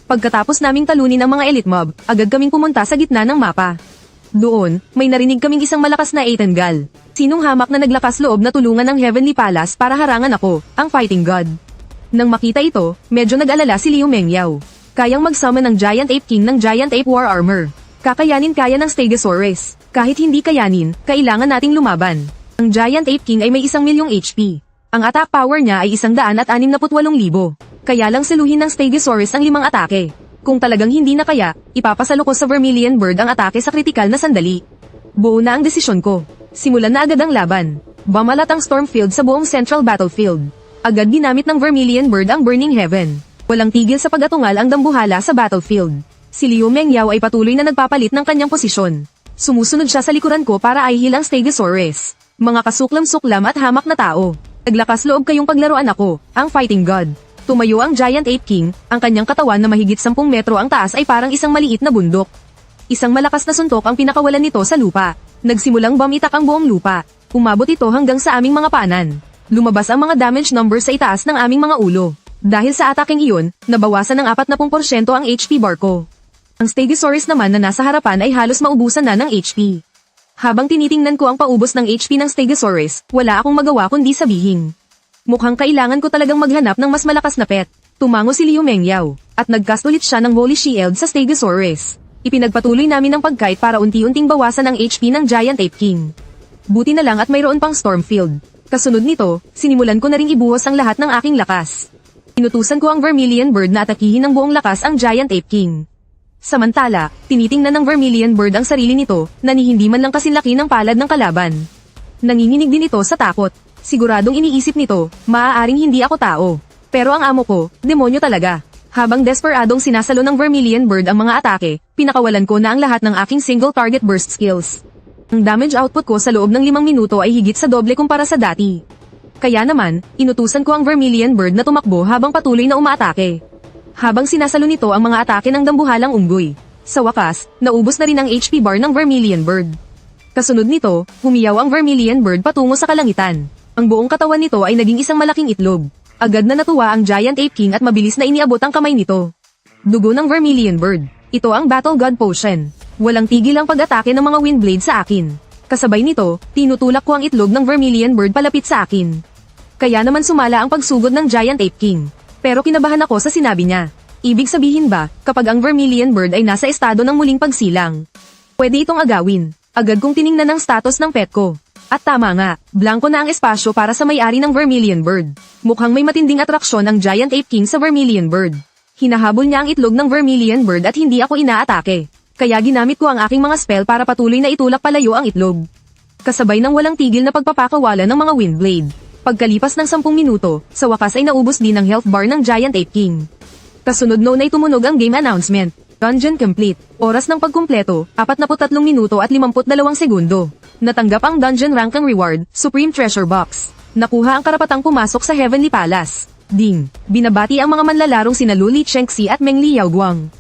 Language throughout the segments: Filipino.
Pagkatapos naming talunin ang mga elite mob, agad kaming pumunta sa gitna ng mapa. Doon, may narinig kaming isang malakas na Eitangal. Sinong hamak na naglakas loob na tulungan ng Heavenly Palace para harangan ako, ang Fighting God. Nang makita ito, medyo nag-alala si Liu Mengyao. Kayang mag-summon ng Giant Ape King ng Giant Ape War Armor. Kakayanin kaya ng Stegosaurus. Kahit hindi kayanin, kailangan nating lumaban. Ang Giant Ape King ay may 1,000,000 HP. Ang attack power niya ay 168,000. Kaya lang saluhin ng Stegosaurus ang 5 atake. Kung talagang hindi na kaya, ipapasalo ko sa Vermilion Bird ang atake sa kritikal na sandali. Buo na ang desisyon ko. Simulan na agad ang laban. Bamalat ang Stormfield sa buong Central Battlefield. Agad ginamit ng Vermilion Bird ang Burning Heaven. Walang tigil sa pag-atungal ang dambuhala sa battlefield. Si Liu Mengyao ay patuloy na nagpapalit ng kanyang posisyon. Sumusunod siya sa likuran ko para ihil ang Stegosaurus. Mga kasuklam-suklam at hamak na tao. Naglakas loob kayong paglaruan ako, ang Fighting God. Tumayo ang Giant Ape King, ang kanyang katawan na mahigit 10 metro ang taas ay parang isang maliit na bundok. Isang malakas na suntok ang pinakawalan nito sa lupa. Nagsimulang bumitak ang buong lupa. Umabot ito hanggang sa aming mga paanan. Lumabas ang mga damage numbers sa itaas ng aming mga ulo. Dahil sa ataking iyon, nabawasan ng 40% ang HP bar ko. Ang Stegosaurus naman na nasa harapan ay halos maubusan na ng HP. Habang tinitingnan ko ang paubos ng HP ng Stegosaurus, wala akong magawa kundi sabihin. Mukhang kailangan ko talagang maghanap ng mas malakas na pet. Tumango si Liu Mengyao, at nagcast ulit siya ng Holy Shield sa Stegosaurus. Ipinagpatuloy namin ang pagkait para unti-unting bawasan ang HP ng Giant Ape King. Buti na lang at mayroon pang Stormfield. Kasunod nito, sinimulan ko na ring ibuhos ang lahat ng aking lakas. Inutusan ko ang Vermilion Bird na atakihin ng buong lakas ang Giant Ape King. Samantala, tinitingnan ng Vermilion Bird ang sarili nito, na ni hindi man lang kasinlaki ng palad ng kalaban. Nanginginig din ito sa takot. Siguradong iniisip nito, maaaring hindi ako tao. Pero ang amo ko, demonyo talaga. Habang desperadong sinasalo ng Vermilion Bird ang mga atake, pinakawalan ko na ang lahat ng aking single target burst skills. Ang damage output ko sa loob ng 5 minuto ay higit sa doble kumpara sa dati. Kaya naman, inutusan ko ang Vermilion Bird na tumakbo habang patuloy na umaatake. Habang sinasalo nito ang mga atake ng dambuhalang unggoy. Sa wakas, naubos na rin ang HP bar ng Vermilion Bird. Kasunod nito, humiyaw ang Vermilion Bird patungo sa kalangitan. Ang buong katawan nito ay naging isang malaking itlog. Agad na natuwa ang Giant Ape King at mabilis na iniabot ang kamay nito. Dugo ng Vermilion Bird. Ito ang Battle God Potion. Walang tigil ang pag-atake ng mga Windblade sa akin. Kasabay nito, tinutulak ko ang itlog ng Vermilion Bird palapit sa akin. Kaya naman sumala ang pagsugod ng Giant Ape King. Pero kinabahan ako sa sinabi niya. Ibig sabihin ba, kapag ang Vermilion Bird ay nasa estado ng muling pagsilang? Pwede itong agawin. Agad kong tiningnan ang status ng pet ko. At tama nga, blanko na ang espasyo para sa may-ari ng Vermilion Bird. Mukhang may matinding atraksyon ang Giant Ape King sa Vermilion Bird. Hinahabol niya ang itlog ng Vermilion Bird at hindi ako inaatake. Kaya ginamit ko ang aking mga spell para patuloy na itulak palayo ang itlog. Kasabay ng walang tigil na pagpapakawalan ng mga Windblade. Pagkalipas ng 10 minuto, sa wakas ay naubos din ang health bar ng Giant Ape King. Kasunod noon ay tumunog ang game announcement. Dungeon complete. Oras ng pagkumpleto, 43 minuto at 52 segundo. Natanggap ang dungeon rank ang reward, Supreme Treasure Box. Nakuha ang karapatang pumasok sa Heavenly Palace. Ding. Binabati ang mga manlalarong sina Luli Chengxi at Meng Liao Guang.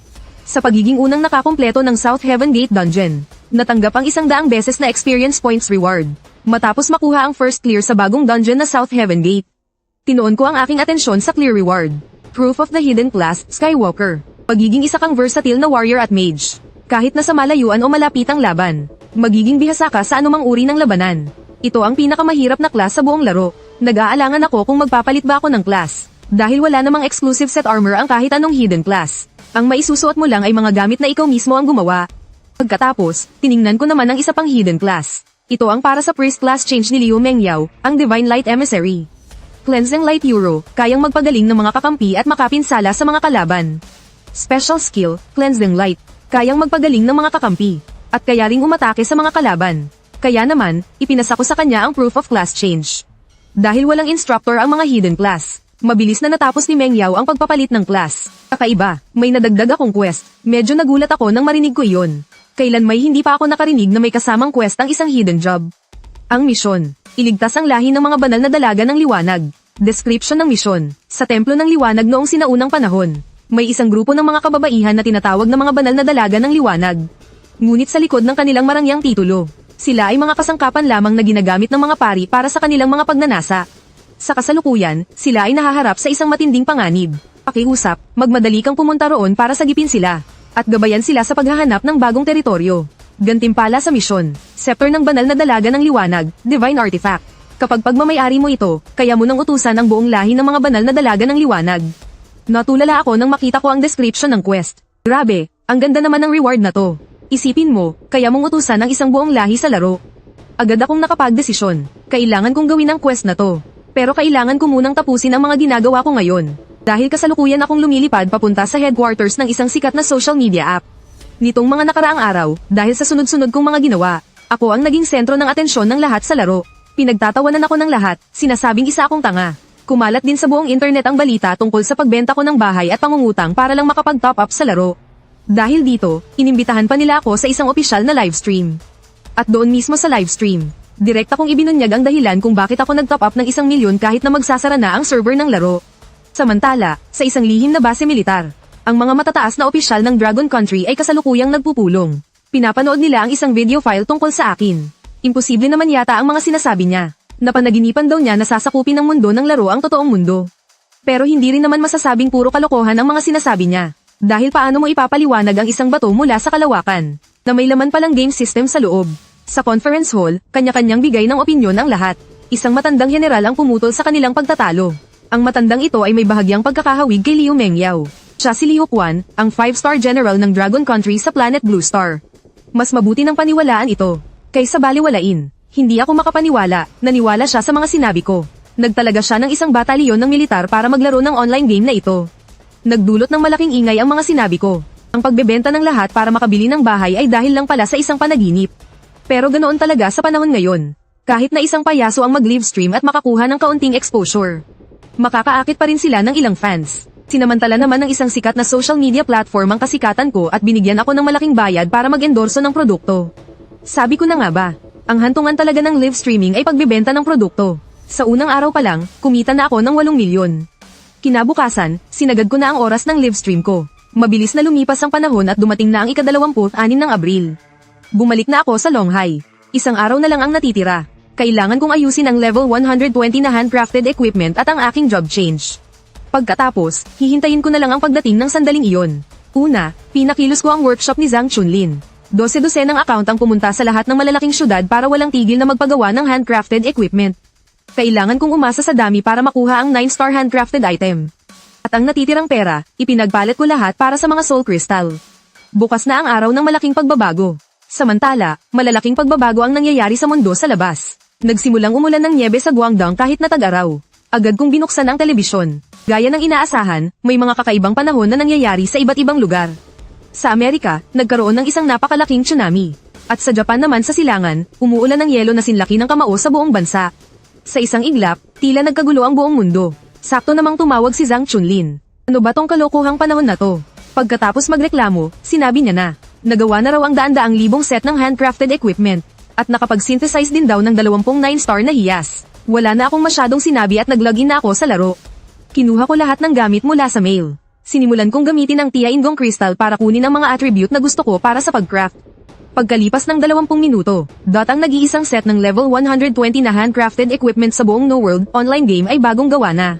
Sa pagiging unang nakakumpleto ng South Heaven Gate Dungeon, natanggap ang 100 beses na experience points reward. Matapos makuha ang first clear sa bagong dungeon na South Heaven Gate. Tinoon ko ang aking atensyon sa clear reward. Proof of the Hidden Class, Skywalker. Pagiging isa kang versatile na warrior at mage. Kahit nasa malayuan o malapit ang laban, magiging bihasa ka sa anumang uri ng labanan. Ito ang pinakamahirap na class sa buong laro. Nag-aalangan ako kung magpapalit ba ako ng class. Dahil wala namang exclusive set armor ang kahit anong hidden class. Ang maisusuot mo lang ay mga gamit na ikaw mismo ang gumawa. Pagkatapos, tiningnan ko naman ang isa pang hidden class. Ito ang para sa priest class change ni Liu Mengyao, ang Divine Light Emissary. Cleansing Light Euro, kayang magpagaling ng mga kakampi at makapinsala sa mga kalaban. Special skill, Cleansing Light, kayang magpagaling ng mga kakampi, at kaya ring umatake sa mga kalaban. Kaya naman, ipinasa ko sa kanya ang proof of class change. Dahil walang instructor ang mga hidden class, mabilis na natapos ni Mengyao ang pagpapalit ng class. Kakaiba, may nadagdag akong quest. Medyo nagulat ako nang marinig ko iyon. Kailan may hindi pa ako nakarinig na may kasamang quest ang isang hidden job. Ang misyon, iligtas ang lahi ng mga banal na dalaga ng liwanag. Description ng misyon, sa templo ng liwanag noong sinaunang panahon. May isang grupo ng mga kababaihan na tinatawag na mga banal na dalaga ng liwanag. Ngunit sa likod ng kanilang marangyang titulo, sila ay mga kasangkapan lamang na ginagamit ng mga pari para sa kanilang mga pagnanasa. Sa kasalukuyan, sila ay nahaharap sa isang matinding panganib. Pakiusap, magmadali kang pumunta roon para sagipin sila. At gabayan sila sa paghahanap ng bagong teritoryo. Gantimpala sa misyon, scepter ng banal na dalaga ng liwanag, divine artifact. Kapag pagmamayari mo ito, kaya mo nang utusan ang buong lahi ng mga banal na dalaga ng liwanag. Natulala ako nang makita ko ang description ng quest. Grabe, ang ganda naman ng reward na to. Isipin mo, kaya mong utusan ang isang buong lahi sa laro. Agad akong nakapagdesisyon, kailangan kong gawin ang quest na to. Pero kailangan ko munang tapusin ang mga ginagawa ko ngayon. Dahil kasalukuyan akong lumilipad papunta sa headquarters ng isang sikat na social media app. Nitong mga nakaraang araw, dahil sa sunod-sunod kong mga ginawa, ako ang naging sentro ng atensyon ng lahat sa laro. Pinagtatawanan ako ng lahat, sinasabing isa akong tanga. Kumalat din sa buong internet ang balita tungkol sa pagbenta ko ng bahay at pangungutang para lang makapag-top up sa laro. Dahil dito, inimbitahan pa nila ako sa isang opisyal na livestream. At doon mismo sa livestream, direct akong ibinunyag ang dahilan kung bakit ako nag-top up ng 1 milyon kahit na magsasara na ang server ng laro. Samantala, sa isang lihim na base militar, ang mga matataas na opisyal ng Dragon Country ay kasalukuyang nagpupulong. Pinapanood nila ang isang video file tungkol sa akin. Imposible naman yata ang mga sinasabi niya. Napanaginipan daw niya na sasakupin ng mundo ng laro ang totoong mundo. Pero hindi rin naman masasabing puro kalokohan ang mga sinasabi niya. Dahil paano mo ipapaliwanag ang isang bato mula sa kalawakan, na may laman palang game system sa loob. Sa conference hall, kanya-kanyang bigay ng opinyon ang lahat. Isang matandang general ang pumutol sa kanilang pagtatalo. Ang matandang ito ay may bahagyang pagkakahawig kay Liu Mengyao. Siya si Liu Quan, ang 5-star general ng Dragon Country sa planet Blue Star. Mas mabuti ng paniwalaan ito, kaysa baliwalain. Hindi ako makapaniwala, naniwala siya sa mga sinabi ko. Nagtalaga siya ng isang batalyon ng militar para maglaro ng online game na ito. Nagdulot ng malaking ingay ang mga sinabi ko. Ang pagbebenta ng lahat para makabili ng bahay ay dahil lang pala sa isang panaginip. Pero ganoon talaga sa panahon ngayon. Kahit na isang payaso ang mag-livestream at makakuha ng kaunting exposure, makakaakit pa rin sila ng ilang fans. Sinamantala naman ng isang sikat na social media platform ang kasikatan ko at binigyan ako ng malaking bayad para mag-endorso ng produkto. Sabi ko na nga ba, ang hantungan talaga ng live streaming ay pagbebenta ng produkto. Sa unang araw pa lang, kumita na ako ng 8 milyon. Kinabukasan, sinagad ko na ang oras ng live stream ko. Mabilis na lumipas ang panahon at dumating na ang ika-26 ng Abril. Bumalik na ako sa Longhai. Isang araw na lang ang natitira. Kailangan kong ayusin ang level 120 na handcrafted equipment at ang aking job change. Pagkatapos, hihintayin ko na lang ang pagdating ng sandaling iyon. Una, pinakilos ko ang workshop ni Zhang Chunlin. 12 ng account ang pumunta sa lahat ng malalaking syudad para walang tigil na magpagawa ng handcrafted equipment. Kailangan kong umasa sa dami para makuha ang 9-star handcrafted item. At ang natitirang pera, ipinagpalit ko lahat para sa mga soul crystal. Bukas na ang araw ng malaking pagbabago. Samantala, malalaking pagbabago ang nangyayari sa mundo sa labas. Nagsimulang umulan ng nyebe sa Guangdong kahit na tag-araw. Agad kong binuksan ang telebisyon. Gaya ng inaasahan, may mga kakaibang panahon na nangyayari sa iba't ibang lugar. Sa Amerika, nagkaroon ng isang napakalaking tsunami. At sa Japan naman sa silangan, umuulan ng yelo na sinlaki ng kamao sa buong bansa. Sa isang iglap, tila nagkagulo ang buong mundo. Sakto namang tumawag si Zhang Chunlin. Ano ba tong kalokohang panahon na to? Pagkatapos magreklamo, sinabi niya na, nagawa na raw ang daan-daang libong set ng handcrafted equipment. At nakapag-synthesize din daw ng 29 star na hiyas. Wala na akong masyadong sinabi at nag-login na ako sa laro. Kinuha ko lahat ng gamit mula sa mail. Sinimulan kong gamitin ang Tia Ingong Crystal para kunin ang mga attribute na gusto ko para sa pagcraft. Pagkalipas ng 20 minuto, ang nag-iisang set ng level 120 na handcrafted equipment sa buong No World online game ay bagong gawa na.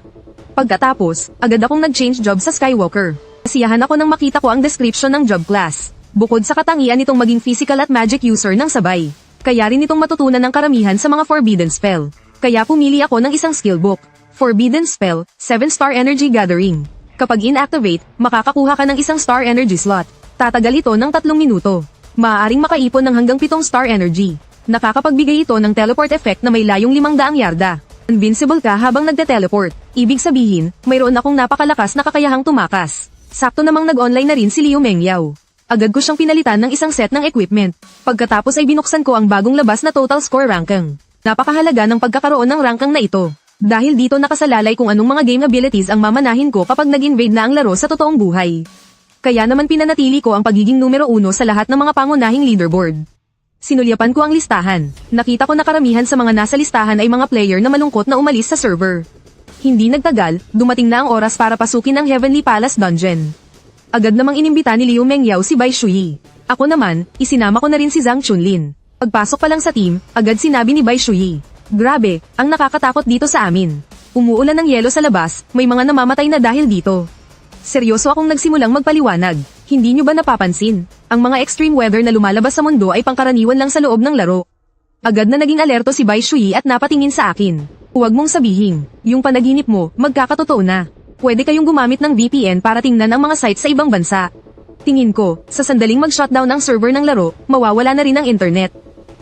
Pagkatapos, agad akong nag-change job sa Skywalker. Kasiyahan ako nang makita ko ang description ng job class. Bukod sa katangian nitong maging physical at magic user ng sabay, kaya rin itong matutunan ng karamihan sa mga forbidden spell. Kaya pumili ako ng isang skill book. Forbidden Spell, 7-star Energy Gathering. Kapag inactivate, makakakuha ka ng isang star energy slot. Tatagal ito ng 3 minuto. Maaaring makaipon ng hanggang 7 star energy. Nakakapagbigay ito ng teleport effect na may layong 500 yarda. Invincible ka habang nagte-teleport. Ibig sabihin, mayroon akong napakalakas na kakayahang tumakas. Sakto namang nag-online na rin si Liu Mengyao. Agad ko siyang pinalitan ng isang set ng equipment. Pagkatapos ay binuksan ko ang bagong labas na total score ranking. Napakahalaga ng pagkakaroon ng ranking na ito. Dahil dito nakasalalay kung anong mga game abilities ang mamanahin ko kapag nag-invade na ang laro sa totoong buhay. Kaya naman pinanatili ko ang pagiging numero 1 sa lahat ng mga pangunahing leaderboard. Sinulyapan ko ang listahan. Nakita ko na karamihan sa mga nasa listahan ay mga player na malungkot na umalis sa server. Hindi nagtagal, dumating na ang oras para pasukin ang Heavenly Palace Dungeon. Agad namang inimbita ni Liu Mengyao si Bai Shuyi. Ako naman, isinama ko na rin si Zhang Chunlin. Pagpasok pa lang sa team, agad sinabi ni Bai Shuyi, "Grabe, ang nakakatakot dito sa amin. Umuulan ng yelo sa labas, may mga namamatay na dahil dito." Seryoso akong nagsimulang magpaliwanag. Hindi nyo ba napapansin? Ang mga extreme weather na lumalabas sa mundo ay pangkaraniwan lang sa loob ng laro. Agad na naging alerto si Bai Shui at napatingin sa akin. Huwag mong sabihin, yung panaginip mo, magkakatotoo na. Pwede kayong gumamit ng VPN para tingnan ang mga sites sa ibang bansa. Tingin ko, sa sandaling mag-shutdown ng server ng laro, mawawala na rin ang internet.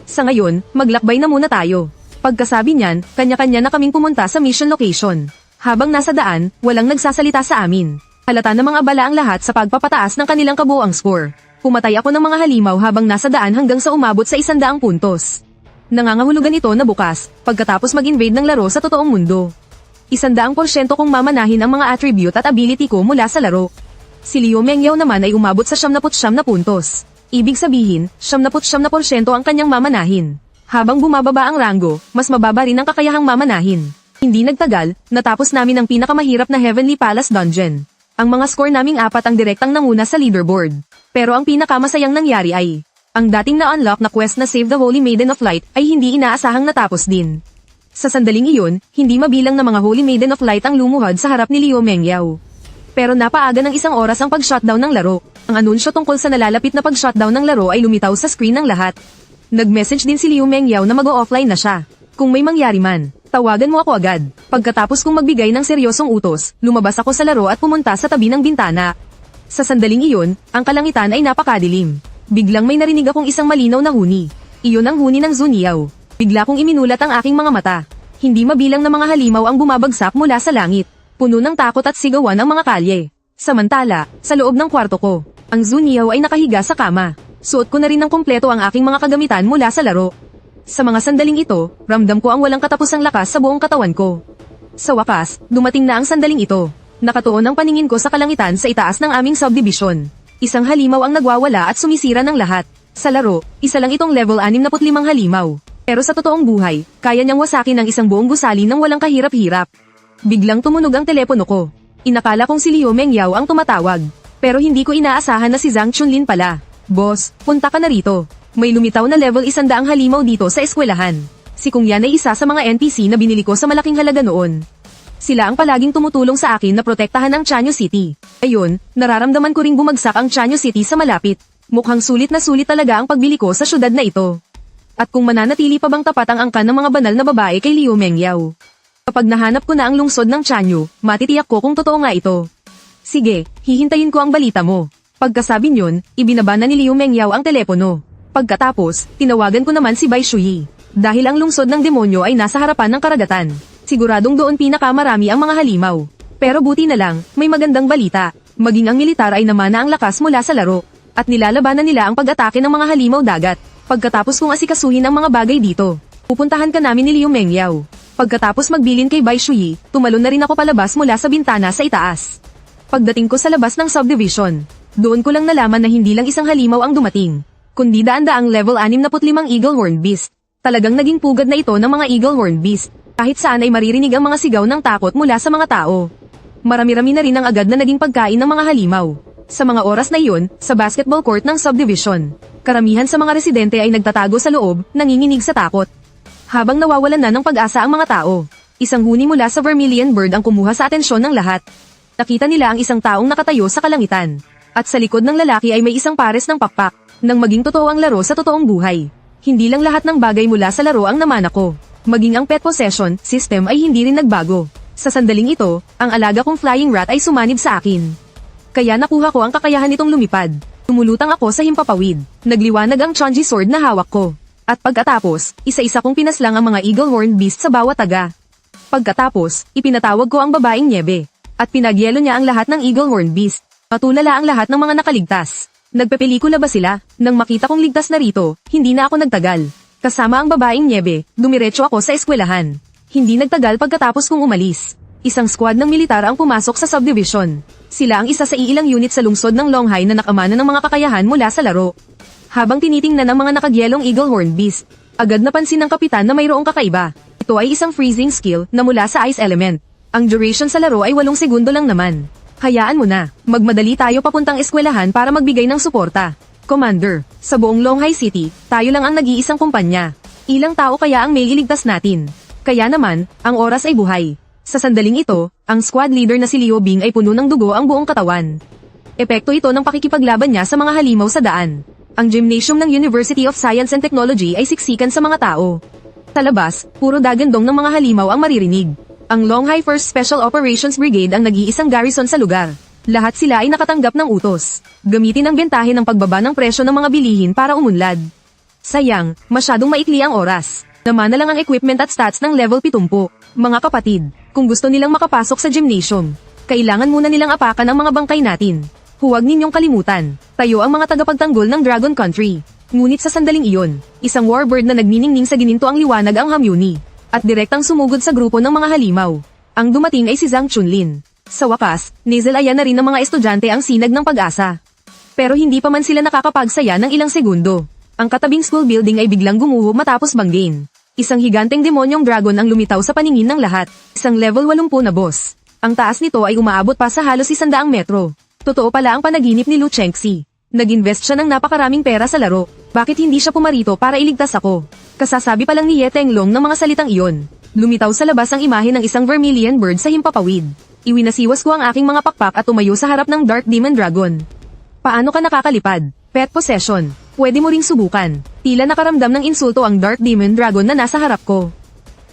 Sa ngayon, maglakbay na muna tayo. Pagkasabi niyan, kanya-kanya na kaming pumunta sa mission location. Habang nasa daan, walang nagsasalita sa amin. Halata na mga abala ang lahat sa pagpapataas ng kanilang kabuuang score. Pumatay ako ng mga halimaw habang nasa daan hanggang sa umabot sa 100 puntos. Nangangahulugan ito na bukas, pagkatapos mag-invade ng laro sa totoong mundo. 100% kong mamanahin ang mga attribute at ability ko mula sa laro. Si Liu Mengyao naman ay umabot sa 79 na puntos. Ibig sabihin, 79% ang kanyang mamanahin. Habang bumababa ang ranggo, mas mababa rin ang kakayahang mamanahin. Hindi nagtagal, natapos namin ang pinakamahirap na Heavenly Palace Dungeon. Ang mga score naming 4 ang direktang nanguna sa leaderboard. Pero ang pinakamasayang nangyari ay, ang dating na-unlock na quest na Save the Holy Maiden of Light ay hindi inaasahang natapos din. Sa sandaling iyon, hindi mabilang na mga Holy Maiden of Light ang lumuhod sa harap ni Liu Mengyao. Pero napaaga ng 1 oras ang pag-shutdown ng laro. Ang anunsyo tungkol sa nalalapit na pag-shutdown ng laro ay lumitaw sa screen ng lahat. Nag-message din si Liu Mengyao na mag-o-offline na siya. Kung may mangyari man, tawagan mo ako agad. Pagkatapos kong magbigay ng seryosong utos, lumabas ako sa laro at pumunta sa tabi ng bintana. Sa sandaling iyon, ang kalangitan ay napakadilim. Biglang may narinig akong isang malinaw na huni. Iyon ang huni ng Zuniao. Bigla kong iminulat ang aking mga mata. Hindi mabilang na mga halimaw ang bumabagsak mula sa langit. Puno ng takot at sigawan ang mga kalye. Samantala, sa loob ng kwarto ko, ang Zuniao ay nakahiga sa kama. Suot ko na rin ng kumpleto ang aking mga kagamitan mula sa laro. Sa mga sandaling ito, ramdam ko ang walang katapusang lakas sa buong katawan ko. Sa wakas, dumating na ang sandaling ito. Nakatuon ang paningin ko sa kalangitan sa itaas ng aming subdivision. Isang halimaw ang nagwawala at sumisira ng lahat. Sa laro, isa lang itong level 65 halimaw. Pero sa totoong buhay, kaya niyang wasakin ng isang buong gusali ng walang kahirap-hirap. Biglang tumunog ang telepono ko. Inakala kong si Liu Mengyao ang tumatawag. Pero hindi ko inaasahan na si Zhang Chunlin pala. Boss, punta ka na rito. May lumitaw na level 100 halimaw dito sa eskwelahan. Si Kung Yan ay isa sa mga NPC na binili ko sa malaking halaga noon. Sila ang palaging tumutulong sa akin na protektahan ang Chanyu City. Ayun, nararamdaman ko ring bumagsak ang Chanyu City sa malapit. Mukhang sulit na sulit talaga ang pagbili ko sa syudad na ito. At kung mananatili pa bang tapat ang angkan ng mga banal na babae kay Liu Mengyao. Kapag nahanap ko na ang lungsod ng Chanyu, matitiyak ko kung totoo nga ito. Sige, hihintayin ko ang balita mo. Pagkasabi niyon, ibinaba na ni Liu Mengyao ang telepono. Pagkatapos, tinawagan ko naman si Bai Shui. Dahil ang lungsod ng demonyo ay nasa harapan ng karagatan. Siguradong doon pinakamarami ang mga halimaw. Pero buti na lang, may magandang balita. Maging ang militar ay namana ang lakas mula sa laro. At nilalabanan nila ang pag-atake ng mga halimaw dagat. Pagkatapos kong asikasuhin ang mga bagay dito, pupuntahan ka namin ni Liu Mengyao. Pagkatapos magbilin kay Bai Shui, tumalon na rin ako palabas mula sa bintana sa itaas. Pagdating ko sa labas ng subdivision, doon ko lang nalaman na hindi lang isang halimaw ang dumating, kundi daan-daang level 65 Eagle Horned Beast. Talagang naging pugad na ito ng mga Eagle Horned Beast. Kahit saan ay maririnig ang mga sigaw ng takot mula sa mga tao. Marami-rami na rin ang agad na naging pagkain ng mga halimaw. Sa mga oras na iyon, sa basketball court ng subdivision, karamihan sa mga residente ay nagtatago sa loob, nanginginig sa takot. Habang nawawalan na ng pag-asa ang mga tao, isang huni mula sa Vermilion Bird ang kumuha sa atensyon ng lahat. Nakita nila ang isang taong nakatayo sa kalangitan. At sa likod ng lalaki ay may isang pares ng pakpak, nang maging totoo ang laro sa totoong buhay. Hindi lang lahat ng bagay mula sa laro ang namana ko. Maging ang pet possession system ay hindi rin nagbago. Sa sandaling ito, ang alaga kong flying rat ay sumanib sa akin. Kaya nakuha ko ang kakayahan nitong lumipad. Tumulutang ako sa himpapawid. Nagliwanag ang Chonji sword na hawak ko. At pagkatapos, isa-isa kong pinaslang ang mga Eagle Horned Beast sa bawat taga. Pagkatapos, ipinatawag ko ang babaeng Niebe. At pinagyelo niya ang lahat ng Eagle Horned Beast. Matulala ang lahat ng mga nakaligtas. Nagpepelikula ba sila? Nang makita kong ligtas na rito, hindi na ako nagtagal. Kasama ang babaeng Niebe, dumiretso ako sa eskwelahan. Hindi nagtagal pagkatapos kong umalis. Isang squad ng militar ang pumasok sa subdivision. Sila ang isa sa iilang unit sa lungsod ng Longhai na nakamana ng mga kakayahan mula sa laro. Habang tinitingnan ng mga nakagyelong Eagle Horned Beast, agad napansin ng kapitan na mayroong kakaiba. Ito ay isang freezing skill na mula sa ice element. Ang duration sa laro ay 8 segundo lang naman. Hayaan mo na, magmadali tayo papuntang eskwelahan para magbigay ng suporta. Commander, sa buong Longhai City, tayo lang ang nag-iisang kumpanya. Ilang tao kaya ang may iligtas natin? Kaya naman, ang oras ay buhay. Sa sandaling ito, ang squad leader na si Liu Bing ay puno ng dugo ang buong katawan. Epekto ito ng pakikipaglaban niya sa mga halimaw sa daan. Ang gymnasium ng University of Science and Technology ay siksikan sa mga tao. Sa labas, puro dagandong ng mga halimaw ang maririnig. Ang Longhai 1st Special Operations Brigade ang nag-iisang garrison sa lugar. Lahat sila ay nakatanggap ng utos. Gamitin ang bentahe ng pagbaba ng presyo ng mga bilihin para umunlad. Sayang, masyadong maikli ang oras. Naman na lang ang equipment at stats ng level 70. Mga kapatid, kung gusto nilang makapasok sa gymnasium, kailangan muna nilang apakan ang mga bangkay natin. Huwag ninyong kalimutan, tayo ang mga tagapagtanggol ng Dragon Country. Ngunit sa sandaling iyon, isang warbird na nagniningning sa gininto ang liwanag ang Hamyuni, at direktang sumugod sa grupo ng mga halimaw. Ang dumating ay si Zhang Chunlin. Sa wakas, naisalayan na rin ng mga estudyante ang sinag ng pag-asa. Pero hindi pa man sila nakakapagsaya ng ilang segundo. Ang katabing school building ay biglang gumuho matapos banggain. Isang higanteng demonyong dragon ang lumitaw sa paningin ng lahat. Isang level 80 na boss. Ang taas nito ay umaabot pa sa halos 100 metro. Totoo pala ang panaginip ni Lu Chengxi. Nag-invest siya ng napakaraming pera sa laro. Bakit hindi siya pumarito para iligtas ako? Kasasabi pa lang ni Ye Tenglong ng mga salitang iyon. Lumitaw sa labas ang imahe ng isang vermilion bird sa himpapawid. Iwinasiwas ko ang aking mga pakpak at tumayo sa harap ng Dark Demon Dragon. Paano ka nakakalipad? Pet possession. Pwede mo ring subukan. Tila nakaramdam ng insulto ang Dark Demon Dragon na nasa harap ko.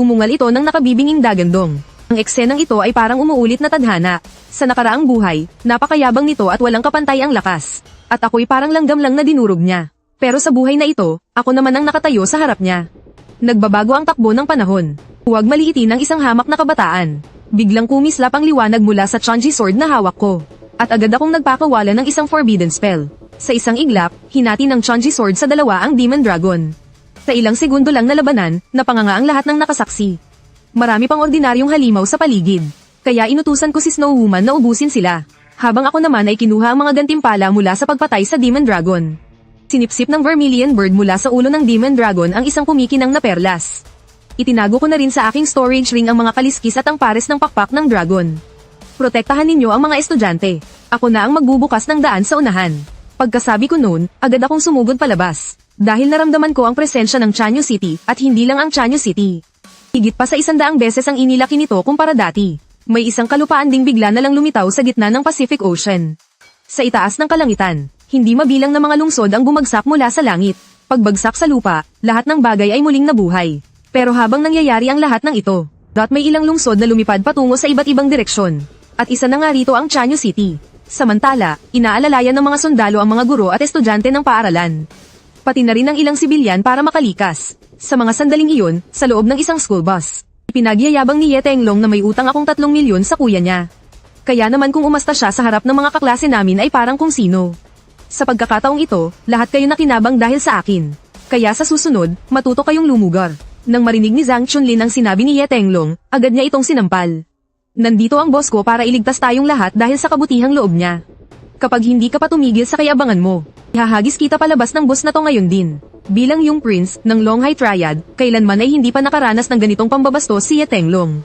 Umungal ito ng nakabibinging dagandong. Ang eksenang ito ay parang umuulit na tadhana. Sa nakaraang buhay, napakayabang nito at walang kapantay ang lakas. At ako'y parang langgam lang na dinurog niya. Pero sa buhay na ito, ako naman ang nakatayo sa harap niya. Nagbabago ang takbo ng panahon. Huwag maliitin ang isang hamak na kabataan. Biglang kumislap ang liwanag mula sa Changji sword na hawak ko. At agad akong nagpakawala ng isang forbidden spell. Sa isang iglap, hinati ng Changji sword sa dalawa ang Demon Dragon. Sa ilang segundo lang na labanan, napanganga ang lahat ng nakasaksi. Marami pang ordinaryong halimaw sa paligid. Kaya inutusan ko si Snow Woman na ubusin sila. Habang ako naman ay kinuha ang mga gantimpala mula sa pagpatay sa Demon Dragon. Sinipsip ng Vermilion Bird mula sa ulo ng Demon Dragon ang isang kumikinang na perlas. Itinago ko na rin sa aking storage ring ang mga kaliskis at ang pares ng pakpak ng dragon. Protektahan ninyo ang mga estudyante. Ako na ang magbubukas ng daan sa unahan. Pagkasabi ko noon, agad akong sumugod palabas. Dahil naramdaman ko ang presensya ng Chanyu City at hindi lang ang Chanyu City. Higit pa sa 100 beses ang inilaki nito kumpara dati. May isang kalupaan ding bigla na lang lumitaw sa gitna ng Pacific Ocean. Sa itaas ng kalangitan, hindi mabilang na mga lungsod ang bumagsak mula sa langit. Pagbagsak sa lupa, lahat ng bagay ay muling nabuhay. Pero habang nangyayari ang lahat ng ito, may ilang lungsod na lumipad patungo sa iba't ibang direksyon. At isa na nga rito ang Chanyu City. Samantala, inaalalayan ng mga sundalo ang mga guro at estudyante ng paaralan. Pati na rin ang ilang sibilyan para makalikas. Sa mga sandaling iyon, sa loob ng isang school bus. Pinagyayabang ni Ye Tenglong na may utang akong 3 milyon sa kuya niya. Kaya naman kung umasta siya sa harap ng mga kaklase namin ay parang kung sino. Sa pagkakataong ito, lahat kayo nakinabang dahil sa akin. Kaya sa susunod, matuto kayong lumugar. Nang marinig ni Zhang Chunlin ang sinabi ni Ye Tenglong, agad niya itong sinampal. Nandito ang boss ko para iligtas tayong lahat dahil sa kabutihang loob niya. Kapag hindi ka pa tumigil sa kayabangan mo, ihahagis kita palabas ng boss na to ngayon din. Bilang yung prince ng Longhai Triad, kailanman ay hindi pa nakaranas ng ganitong pambabastos si Ye Tenglong.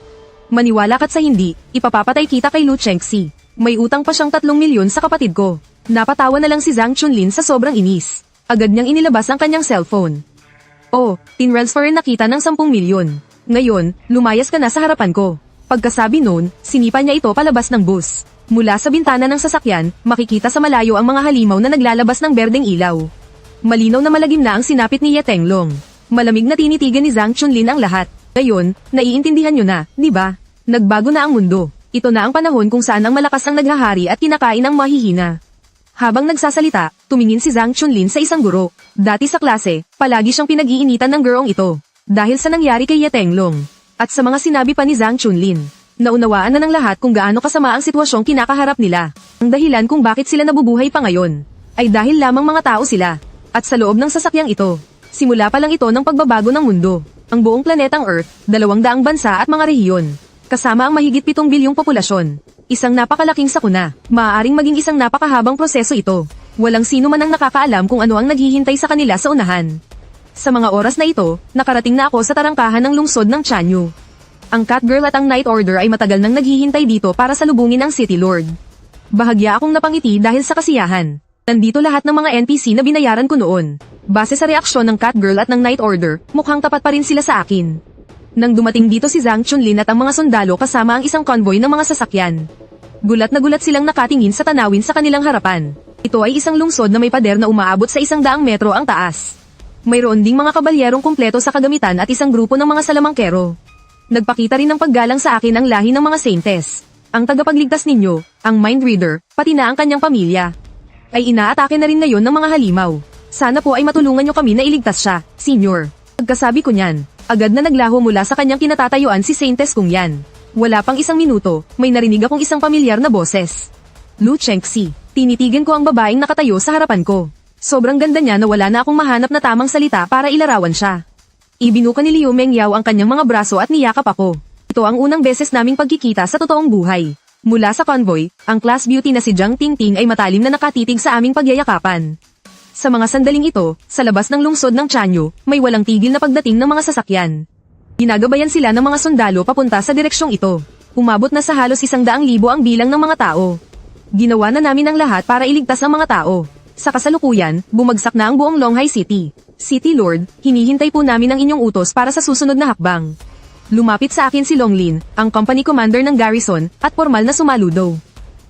Maniwala ka't sa hindi, ipapapatay kita kay Lu Chengxi. May utang pa siyang 3 milyon sa kapatid ko. Napatawa na lang si Zhang Chunlin sa sobrang inis. Agad niyang inilabas ang kanyang cellphone. Oh, tinransfer na kita ng 10 milyon. Ngayon, lumayas ka na sa harapan ko. Pagkasabi noon, sinipa niya ito palabas ng bus. Mula sa bintana ng sasakyan, makikita sa malayo ang mga halimaw na naglalabas ng berdeng ilaw. Malinaw na malagim na ang sinapit ni Ye Tenglong. Malamig na tinitigan ni Zhang Chunlin ang lahat. Ngayon, naiintindihan nyo na, di ba? Nagbago na ang mundo. Ito na ang panahon kung saan ang malakas ang naghahari at kinakain ang mahihina. Habang nagsasalita, tumingin si Zhang Chunlin sa isang guro. Dati sa klase, palagi siyang pinag-iinitan ng gurong ito. Dahil sa nangyari kay Ye Tenglong. At sa mga sinabi pa ni Zhang Chunlin. Naunawaan na ng lahat kung gaano kasama ang sitwasyong kinakaharap nila. Ang dahilan kung bakit sila nabubuhay pa ngayon, ay dahil lamang mga tao sila. At sa loob ng sasakyang ito, simula pa lang ito ng pagbabago ng mundo. Ang buong planetang Earth, 200 bansa at mga rehiyon. Kasama ang mahigit 7 bilyong populasyon. Isang napakalaking sakuna, maaaring maging isang napakahabang proseso ito. Walang sino man ang nakakaalam kung ano ang naghihintay sa kanila sa unahan. Sa mga oras na ito, nakarating na ako sa tarangkahan ng lungsod ng Chanyu. Ang Catgirl at ang Night Order ay matagal nang naghihintay dito para salubungin ang City Lord. Bahagya akong napangiti dahil sa kasiyahan. Nandito lahat ng mga NPC na binayaran ko noon. Base sa reaksyon ng Catgirl at ng Night Order, mukhang tapat pa rin sila sa akin. Nang dumating dito si Zhang Chunlin at ang mga sundalo kasama ang isang convoy ng mga sasakyan. Gulat na gulat silang nakatingin sa tanawin sa kanilang harapan. Ito ay isang lungsod na may pader na umaabot sa 100 metro ang taas. Mayroon ding mga kabalyerong kumpleto sa kagamitan at isang grupo ng mga salamangkero. Nagpakita rin ng paggalang sa akin ang lahi ng mga saintes. Ang tagapagligtas ninyo, ang mind reader, pati na ang kanyang pamilya. Ay inaatake na rin ngayon ng mga halimaw. Sana po ay matulungan nyo kami na iligtas siya, Senior. Pagkasabi ko niyan, agad na naglaho mula sa kanyang kinatatayuan si Saintes kung yan. Wala pang isang minuto, may narinig akong isang pamilyar na boses. Lu Chengxi, tinitigan ko ang babaeng nakatayo sa harapan ko. Sobrang ganda niya na wala na akong mahanap na tamang salita para ilarawan siya. Ibinuka ni Liu Mengyao ang kanyang mga braso at niyakap ako. Ito ang unang beses naming pagkikita sa totoong buhay. Mula sa convoy, ang class beauty na si Jiang Tingting ay matalim na nakatitig sa aming pagyayakapan. Sa mga sandaling ito, sa labas ng lungsod ng Chanyu, may walang tigil na pagdating ng mga sasakyan. Ginagabayan sila ng mga sundalo papunta sa direksyong ito. Umabot na sa halos 100,000 ang bilang ng mga tao. Ginawa na namin ang lahat para iligtas ang mga tao. Sa kasalukuyan, bumagsak na ang buong Longhai City. City Lord, hinihintay po namin ang inyong utos para sa susunod na hakbang. Lumapit sa akin si Longlin, ang company commander ng garrison, at formal na sumaludo.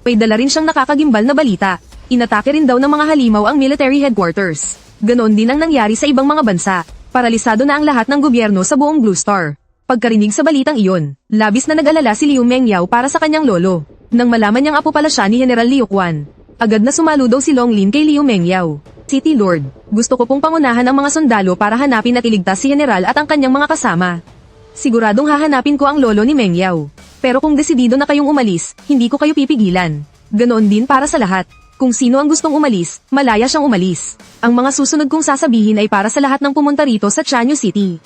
May dala rin siyang nakakagimbal na balita. Inatake rin daw ng mga halimaw ang military headquarters. Ganoon din ang nangyari sa ibang mga bansa. Paralisado na ang lahat ng gobyerno sa buong Blue Star. Pagkarinig sa balitang iyon, labis na nag-alala si Liu Mengyao para sa kanyang lolo. Nang malaman niyang apo pala siya ni General Liu Quan, agad na sumaludo si Longlin kay Liu Mengyao. City Lord, gusto ko pong pangunahan ang mga sundalo para hanapin at iligtas si General at ang kanyang mga kasama. Siguradong hahanapin ko ang lolo ni Mengyao. Pero kung desidido na kayong umalis, hindi ko kayo pipigilan. Ganoon din para sa lahat. Kung sino ang gustong umalis, malaya siyang umalis. Ang mga susunod kong sasabihin ay para sa lahat ng pumunta rito sa Chanyu City.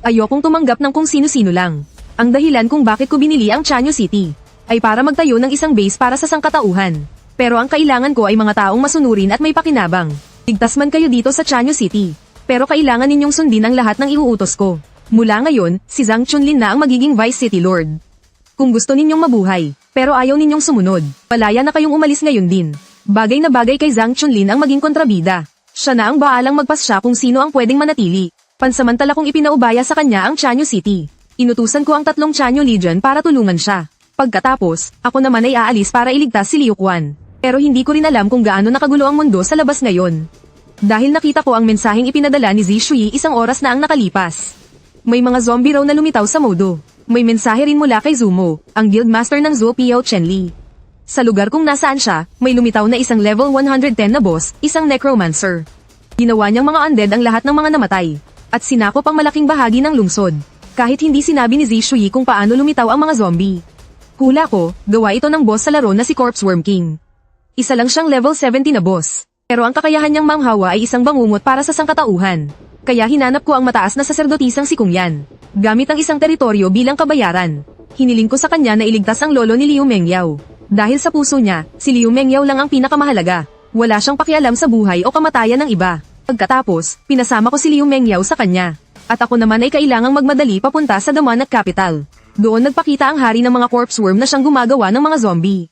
Ayokong tumanggap ng kung sino-sino lang. Ang dahilan kung bakit ko binili ang Chanyu City ay para magtayo ng isang base para sa sangkatauhan. Pero ang kailangan ko ay mga taong masunurin at may pakinabang. Ligtas man kayo dito sa Chanyu City. Pero kailangan ninyong sundin ang lahat ng iuutos ko. Mula ngayon, si Zhang Chunlin na ang magiging Vice City Lord. Kung gusto ninyong mabuhay, pero ayaw ninyong sumunod, malaya na kayong umalis ngayon din. Bagay na bagay kay Zhang Chunlin ang maging kontrabida. Siya na ang baalang magpasya kung sino ang pwedeng manatili. Pansamantala kong ipinaubaya sa kanya ang Chanyu City. Inutusan ko ang 3 Chanyu Legion para tulungan siya. Pagkatapos, ako naman ay aalis para iligtas si Liu Quan. Pero hindi ko rin alam kung gaano nakagulo ang mundo sa labas ngayon. Dahil nakita ko ang mensaheng ipinadala ni Zishui 1 oras na ang nakalipas. May mga zombie raw na lumitaw sa modo. May mensahe rin mula kay Zumo, ang guildmaster ng Zhou Piao Chenli. Sa lugar kung nasaan siya, may lumitaw na isang level 110 na boss, isang necromancer. Ginawa niyang mga undead ang lahat ng mga namatay. At sinakop ang malaking bahagi ng lungsod. Kahit hindi sinabi ni Zishui kung paano lumitaw ang mga zombie. Hula ko, gawa ito ng boss sa laro na si Corpse Worm King. Isa lang siyang level 70 na boss. Pero ang kakayahan niyang manghawa ay isang bangungot para sa sangkatauhan. Kaya hinanap ko ang mataas na saserdotisang si Kung Yan. Gamit ang isang teritoryo bilang kabayaran. Hiniling ko sa kanya na iligtas ang lolo ni Liu Mengyao. Dahil sa puso niya, si Liu Mengyao lang ang pinakamahalaga. Wala siyang pakialam sa buhay o kamatayan ng iba. Pagkatapos, pinasama ko si Liu Mengyao sa kanya. At ako naman ay kailangang magmadali papunta sa Damanat Capital. Doon nagpakita ang hari ng mga corpse worm na siyang gumagawa ng mga zombie.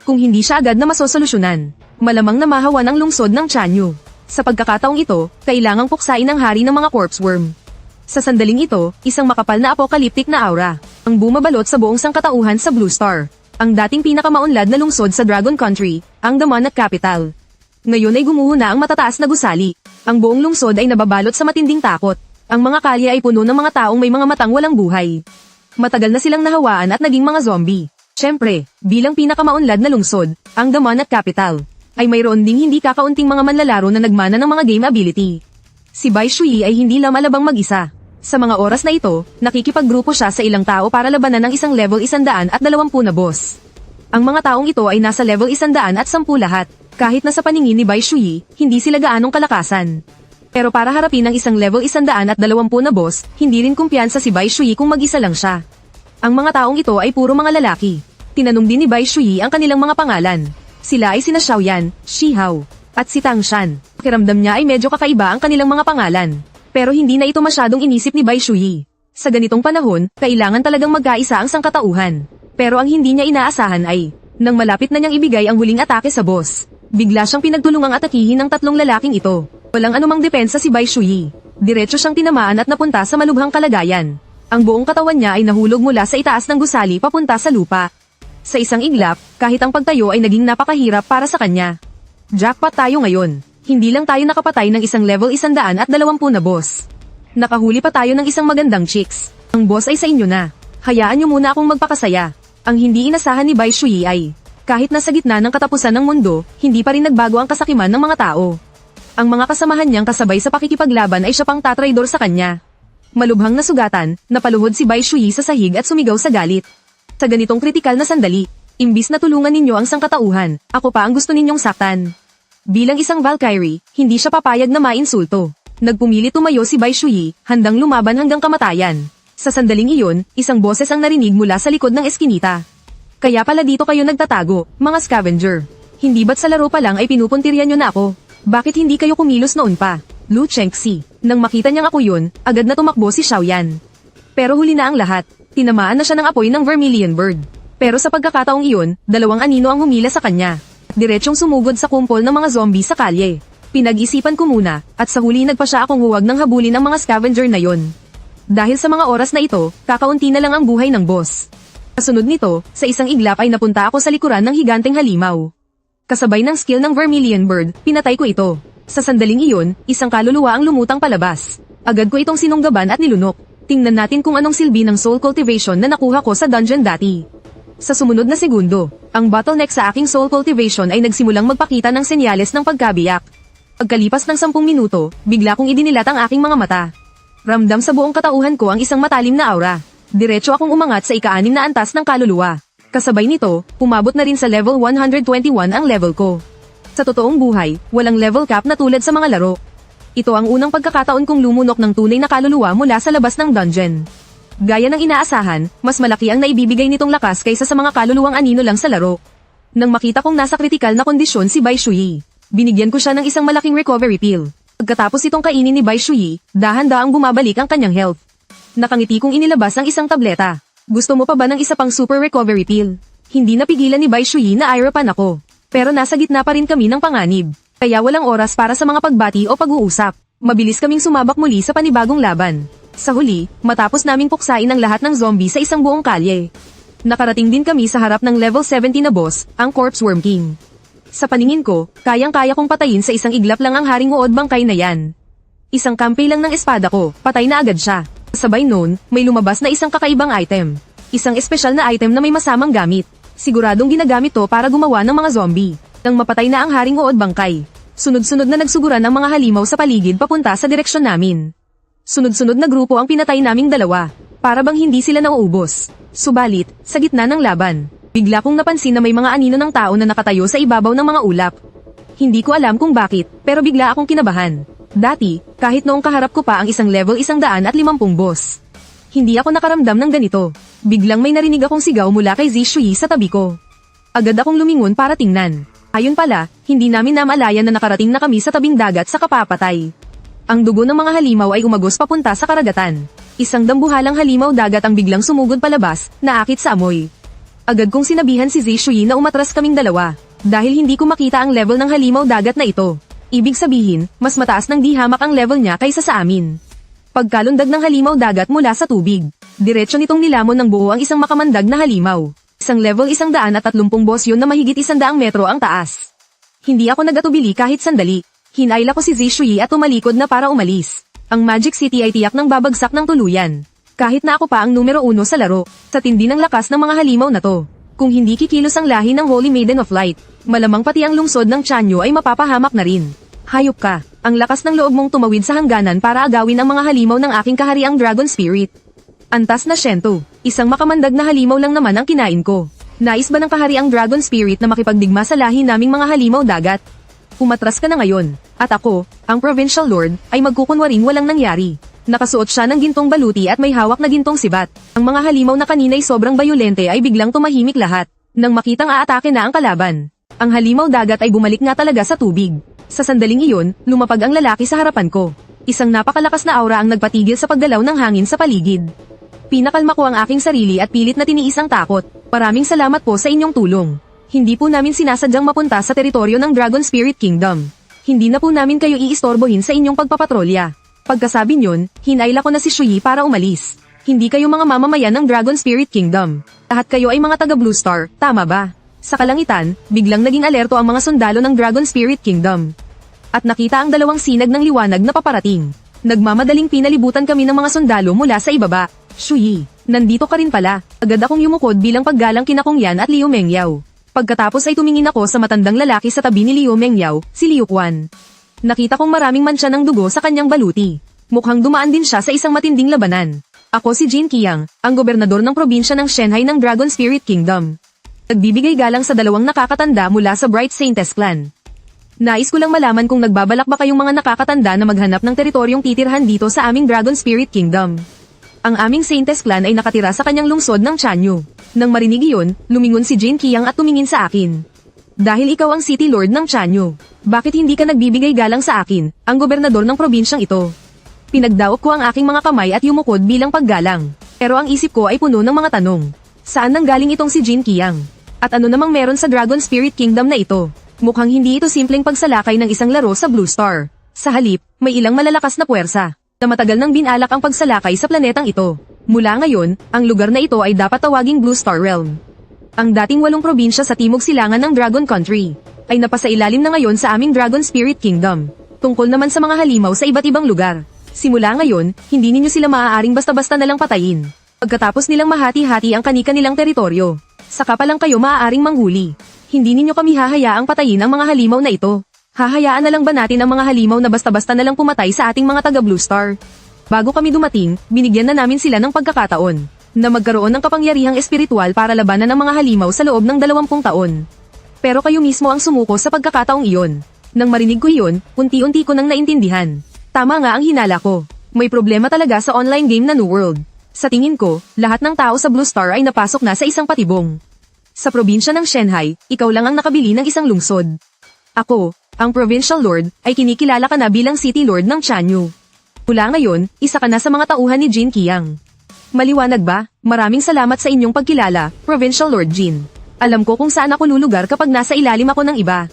Kung hindi siya agad na masosolusyonan, malamang na mahawa ng lungsod ng Chanyu. Sa pagkakataong ito, kailangang puksain ang hari ng mga corpse worm. Sa sandaling ito, isang makapal na apocalyptic na aura ang bumabalot sa buong sangkatauhan sa Blue Star. Ang dating pinakamaunlad na lungsod sa Dragon Country, ang Damanat Capital. Ngayon ay gumuho na ang matataas na gusali. Ang buong lungsod ay nababalot sa matinding takot. Ang mga kalye ay puno ng mga taong may mga matang walang buhay. Matagal na silang nahawaan at naging mga zombie. Siyempre, bilang pinakamaunlad na lungsod, ang Damanat Capital, ay mayroon ding hindi kakaunting mga manlalaro na nagmana ng mga game ability. Si Bai Shui ay hindi lamalabang mag-isa. Sa mga oras na ito, nakikipaggrupo siya sa ilang tao para labanan ng isang level 120 na boss. Ang mga taong ito ay nasa level 110 lahat. Kahit na sa paningin ni Bai Shui, hindi sila gaanong kalakasan. Pero para harapin ang isang level 120 na boss, hindi rin kumpiyansa si Bai Shui kung mag-isa lang siya. Ang mga taong ito ay puro mga lalaki. Tinanong din ni Bai Shui ang kanilang mga pangalan. Sila ay sina Xiaoyan, Shi Hao, at si Tang Shan. Pakiramdam niya ay medyo kakaiba ang kanilang mga pangalan. Pero hindi na ito masyadong inisip ni Bai Shui. Sa ganitong panahon, kailangan talagang magkaisa ang sangkatauhan. Pero ang hindi niya inaasahan ay, nang malapit na niyang ibigay ang huling atake sa boss, bigla siyang pinagtulungang atakihin ng 3 lalaking ito. Walang anumang depensa si Bai Shui. Diretso siyang tinamaan at napunta sa malubhang kalagayan. Ang buong katawan niya ay nahulog mula sa itaas ng gusali papunta sa lupa. Sa isang iglap, kahit ang pagtayo ay naging napakahirap para sa kanya. Jackpot tayo ngayon. Hindi lang tayo nakapatay ng isang level 120 na boss. Nakahuli pa tayo ng isang magandang chicks. Ang boss ay sa inyo na. Hayaan niyo muna akong magpakasaya. Ang hindi inasahan ni Bai Shui ay, kahit nasa gitna ng katapusan ng mundo, hindi pa rin nagbago ang kasakiman ng mga tao. Ang mga kasamahan niyang kasabay sa pakikipaglaban ay siya pang tatraidor sa kanya. Malubhang na sugatan, napaluhod si Bai Shui sa sahig at sumigaw sa galit. Sa ganitong kritikal na sandali, imbis na tulungan ninyo ang sangkatauhan, ako pa ang gusto ninyong saktan. Bilang isang Valkyrie, hindi siya papayag na mainsulto. Nagpumili tumayo si Bai Shui, handang lumaban hanggang kamatayan. Sa sandaling iyon, isang boses ang narinig mula sa likod ng eskinita. Kaya pala dito kayo nagtatago, mga scavenger. Hindi ba't sa laro pa lang ay pinupuntiryan nyo na ako? Bakit hindi kayo kumilos noon pa? Lu Chengxi. Nang makita niyang ako yun, agad na tumakbo si Xiaoyan. Pero huli na ang lahat. Tinamaan na siya ng apoy ng Vermilion Bird. Pero sa pagkakataong iyon, dalawang anino ang humila sa kanya. Diretsyong sumugod sa kumpol ng mga zombie sa kalye. Pinag-isipan ko muna, at sa huli nagpa siya akong huwag ng habulin ang mga scavenger na yon. Dahil sa mga oras na ito, kakaunti na lang ang buhay ng boss. Kasunod nito, sa isang iglap ay napunta ako sa likuran ng higanteng halimaw. Kasabay ng skill ng Vermilion Bird, pinatay ko ito. Sa sandaling iyon, isang kaluluwa ang lumutang palabas. Agad ko itong sinunggaban at nilunok. Tingnan natin kung anong silbi ng soul cultivation na nakuha ko sa dungeon dati. Sa sumunod na segundo, ang bottleneck sa aking soul cultivation ay nagsimulang magpakita ng senyales ng pagkabiyak. Pagkalipas ng 10 minuto, bigla kong idinilat ang aking mga mata. Ramdam sa buong katauhan ko ang isang matalim na aura. Diretso akong umangat sa ika-6 na antas ng kaluluwa. Kasabay nito, umabot na rin sa level 121 ang level ko. Sa totoong buhay, walang level cap na tulad sa mga laro. Ito ang unang pagkakataon kong lumunok ng tunay na kaluluwa mula sa labas ng dungeon. Gaya ng inaasahan, mas malaki ang naibibigay nitong lakas kaysa sa mga kaluluwang anino lang sa laro. Nang makita kong nasa kritikal na kondisyon si Bai Shui, binigyan ko siya ng isang malaking recovery pill. Pagkatapos itong kainin ni Bai Shui, dahan-daang bumabalik ang kanyang health. Nakangiti kong inilabas ang isang tableta. Gusto mo pa ba ng isa pang super recovery pill? Hindi napigilan ni Bai Shui na irapan ako. Pero nasa gitna pa rin kami ng panganib. Kaya walang oras para sa mga pagbati o pag-uusap. Mabilis kaming sumabak muli sa panibagong laban. Sa huli, matapos naming puksain ang lahat ng zombie sa isang buong kalye. Nakarating din kami sa harap ng level 70 na boss, ang Corpse Worm King. Sa paningin ko, kayang-kaya kong patayin sa isang iglap lang ang haring uod bangkay na yan. Isang kampi lang ng espada ko, patay na agad siya. Sabay noon, may lumabas na isang kakaibang item. Isang espesyal na item na may masamang gamit. Siguradong ginagamit to para gumawa ng mga zombie. Nang mapatay na ang haring uod bangkay, sunod-sunod na nagsuguran ang mga halimaw sa paligid papunta sa direksyon namin. Sunod-sunod na grupo ang pinatay naming dalawa. Para bang hindi sila nauubos. Subalit, sa gitna ng laban, bigla kong napansin na may mga anino ng tao na nakatayo sa ibabaw ng mga ulap. Hindi ko alam kung bakit, pero bigla akong kinabahan. Dati, kahit noong kaharap ko pa ang isang level 150 boss. Hindi ako nakaramdam ng ganito. Biglang may narinig akong sigaw mula kay Zishui sa tabi ko. Agad akong lumingon para tingnan. Ayun pala, hindi namin namalayan na nakarating na kami sa tabing dagat sa kapapatay. Ang dugo ng mga halimaw ay umagos papunta sa karagatan. Isang dambuhalang halimaw dagat ang biglang sumugod palabas, naakit sa amoy. Agad kong sinabihan si Zishui na umatras kaming dalawa, dahil hindi ko makita ang level ng halimaw dagat na ito. Ibig sabihin, mas mataas ng dihamak ang level niya kaysa sa amin. Pagkalundag ng halimaw dagat mula sa tubig, diretsyo nitong nilamon ng buo ang isang makamandag na halimaw. Isang level 130 boss yun na mahigit 100 metro ang taas. Hindi ako nagatubili kahit sandali. Hinayla ko si Zishui at tumalikod na para umalis. Ang Magic City ay tiyak ng babagsak ng tuluyan. Kahit na ako pa ang numero 1 sa laro, sa tindi ng lakas ng mga halimaw na to. Kung hindi kikilos ang lahi ng Holy Maiden of Light, malamang pati ang lungsod ng Chanyo ay mapapahamak na rin. Hayop ka, ang lakas ng loob mong tumawid sa hangganan para agawin ang mga halimaw ng aking kahariang Dragon Spirit. Antas na Shento, isang makamandag na halimaw lang naman ang kinain ko. Nais ba ng kahariang Dragon Spirit na makipagdigma sa lahi naming mga halimaw dagat? Umatras ka na ngayon, at ako, ang Provincial Lord, ay magkukunwaring walang nangyari. Nakasuot siya ng gintong baluti at may hawak na gintong sibat. Ang mga halimaw na kanina'y sobrang bayolente ay biglang tumahimik lahat. Nang makitang aatake na ang kalaban, ang halimaw dagat ay bumalik nga talaga sa tubig. Sa sandaling iyon, lumapag ang lalaki sa harapan ko. Isang napakalakas na aura ang nagpatigil sa paggalaw ng hangin sa paligid. Pinakalma ko ang aking sarili at pilit na tiniis ang takot. Maraming salamat po sa inyong tulong. Hindi po namin sinasadyang mapunta sa teritoryo ng Dragon Spirit Kingdom. Hindi na po namin kayo iistorbohin sa inyong pagpapatrolya. Pagkasabi nyon, hinayla ko na si Shui para umalis. Hindi kayo mga mamamayan ng Dragon Spirit Kingdom. Lahat kayo ay mga taga Blue Star, tama ba? Sa kalangitan, biglang naging alerto ang mga sundalo ng Dragon Spirit Kingdom. At nakita ang dalawang sinag ng liwanag na paparating. Nagmamadaling pinalibutan kami ng mga sundalo mula sa ibaba. Shuyi, nandito ka rin pala. Agad akong yumukod bilang paggalang kina Kong Yan at Liu Mengyao. Pagkatapos ay tumingin ako sa matandang lalaki sa tabi ni Liu Mengyao, si Liu Quan. Nakita kong maraming mantsa ng dugo sa kanyang baluti. Mukhang dumaan din siya sa isang matinding labanan. Ako si Jin Qiang, ang gobernador ng probinsya ng Shenhai ng Dragon Spirit Kingdom. Nagbibigay galang sa dalawang nakakatanda mula sa Bright Saintess Clan. Nais ko lang malaman kung nagbabalak ba kayong mga nakakatanda na maghanap ng teritoryong titirhan dito sa aming Dragon Spirit Kingdom. Ang aming Saintess Clan ay nakatira sa kanyang lungsod ng Chanyu. Nang marinig iyon, lumingon si Jin Qiang at tumingin sa akin. Dahil ikaw ang City Lord ng Chanyu, bakit hindi ka nagbibigay galang sa akin, ang gobernador ng probinsyang ito? Pinagdaop ko ang aking mga kamay at yumukod bilang paggalang. Pero ang isip ko ay puno ng mga tanong. Saan nanggaling itong si Jin Qiang? At ano namang meron sa Dragon Spirit Kingdom na ito? Mukhang hindi ito simpleng pagsalakay ng isang laro sa Blue Star. Sa halip, may ilang malalakas na puwersa na matagal nang binalak ang pagsalakay sa planetang ito. Mula ngayon, ang lugar na ito ay dapat tawaging Blue Star Realm. Ang dating 8 probinsya sa timog silangan ng Dragon Country ay napasailalim na ngayon sa aming Dragon Spirit Kingdom. Tungkol naman sa mga halimaw sa iba't ibang lugar. Simula ngayon, hindi ninyo sila maaaring basta-basta nalang patayin. Pagkatapos nilang mahati-hati ang kani-kanilang teritoryo, saka pa lang kayo maaaring manghuli. Hindi ninyo kami hahayaang patayin ang mga halimaw na ito. Hahayaan na lang ba natin ang mga halimaw na basta-basta nalang pumatay sa ating mga taga Blue Star? Bago kami dumating, binigyan na namin sila ng pagkakataon na magkaroon ng kapangyarihang espiritual para labanan ang mga halimaw sa loob ng 20 taon. Pero kayo mismo ang sumuko sa pagkakataong iyon. Nang marinig ko iyon, unti-unti ko nang naintindihan. Tama nga ang hinala ko. May problema talaga sa online game na New World. Sa tingin ko, lahat ng tao sa Blue Star ay napasok na sa isang patibong. Sa probinsya ng Shenhai, ikaw lang ang nakabili ng isang lungsod. Ako, ang Provincial Lord, ay kinikilala ka na bilang City Lord ng Chanyu. Mula ngayon, isa ka na sa mga tauhan ni Jin Qiang. Maliwanag ba? Maraming salamat sa inyong pagkilala, Provincial Lord Jin. Alam ko kung saan ako lulugar kapag nasa ilalim ako ng iba.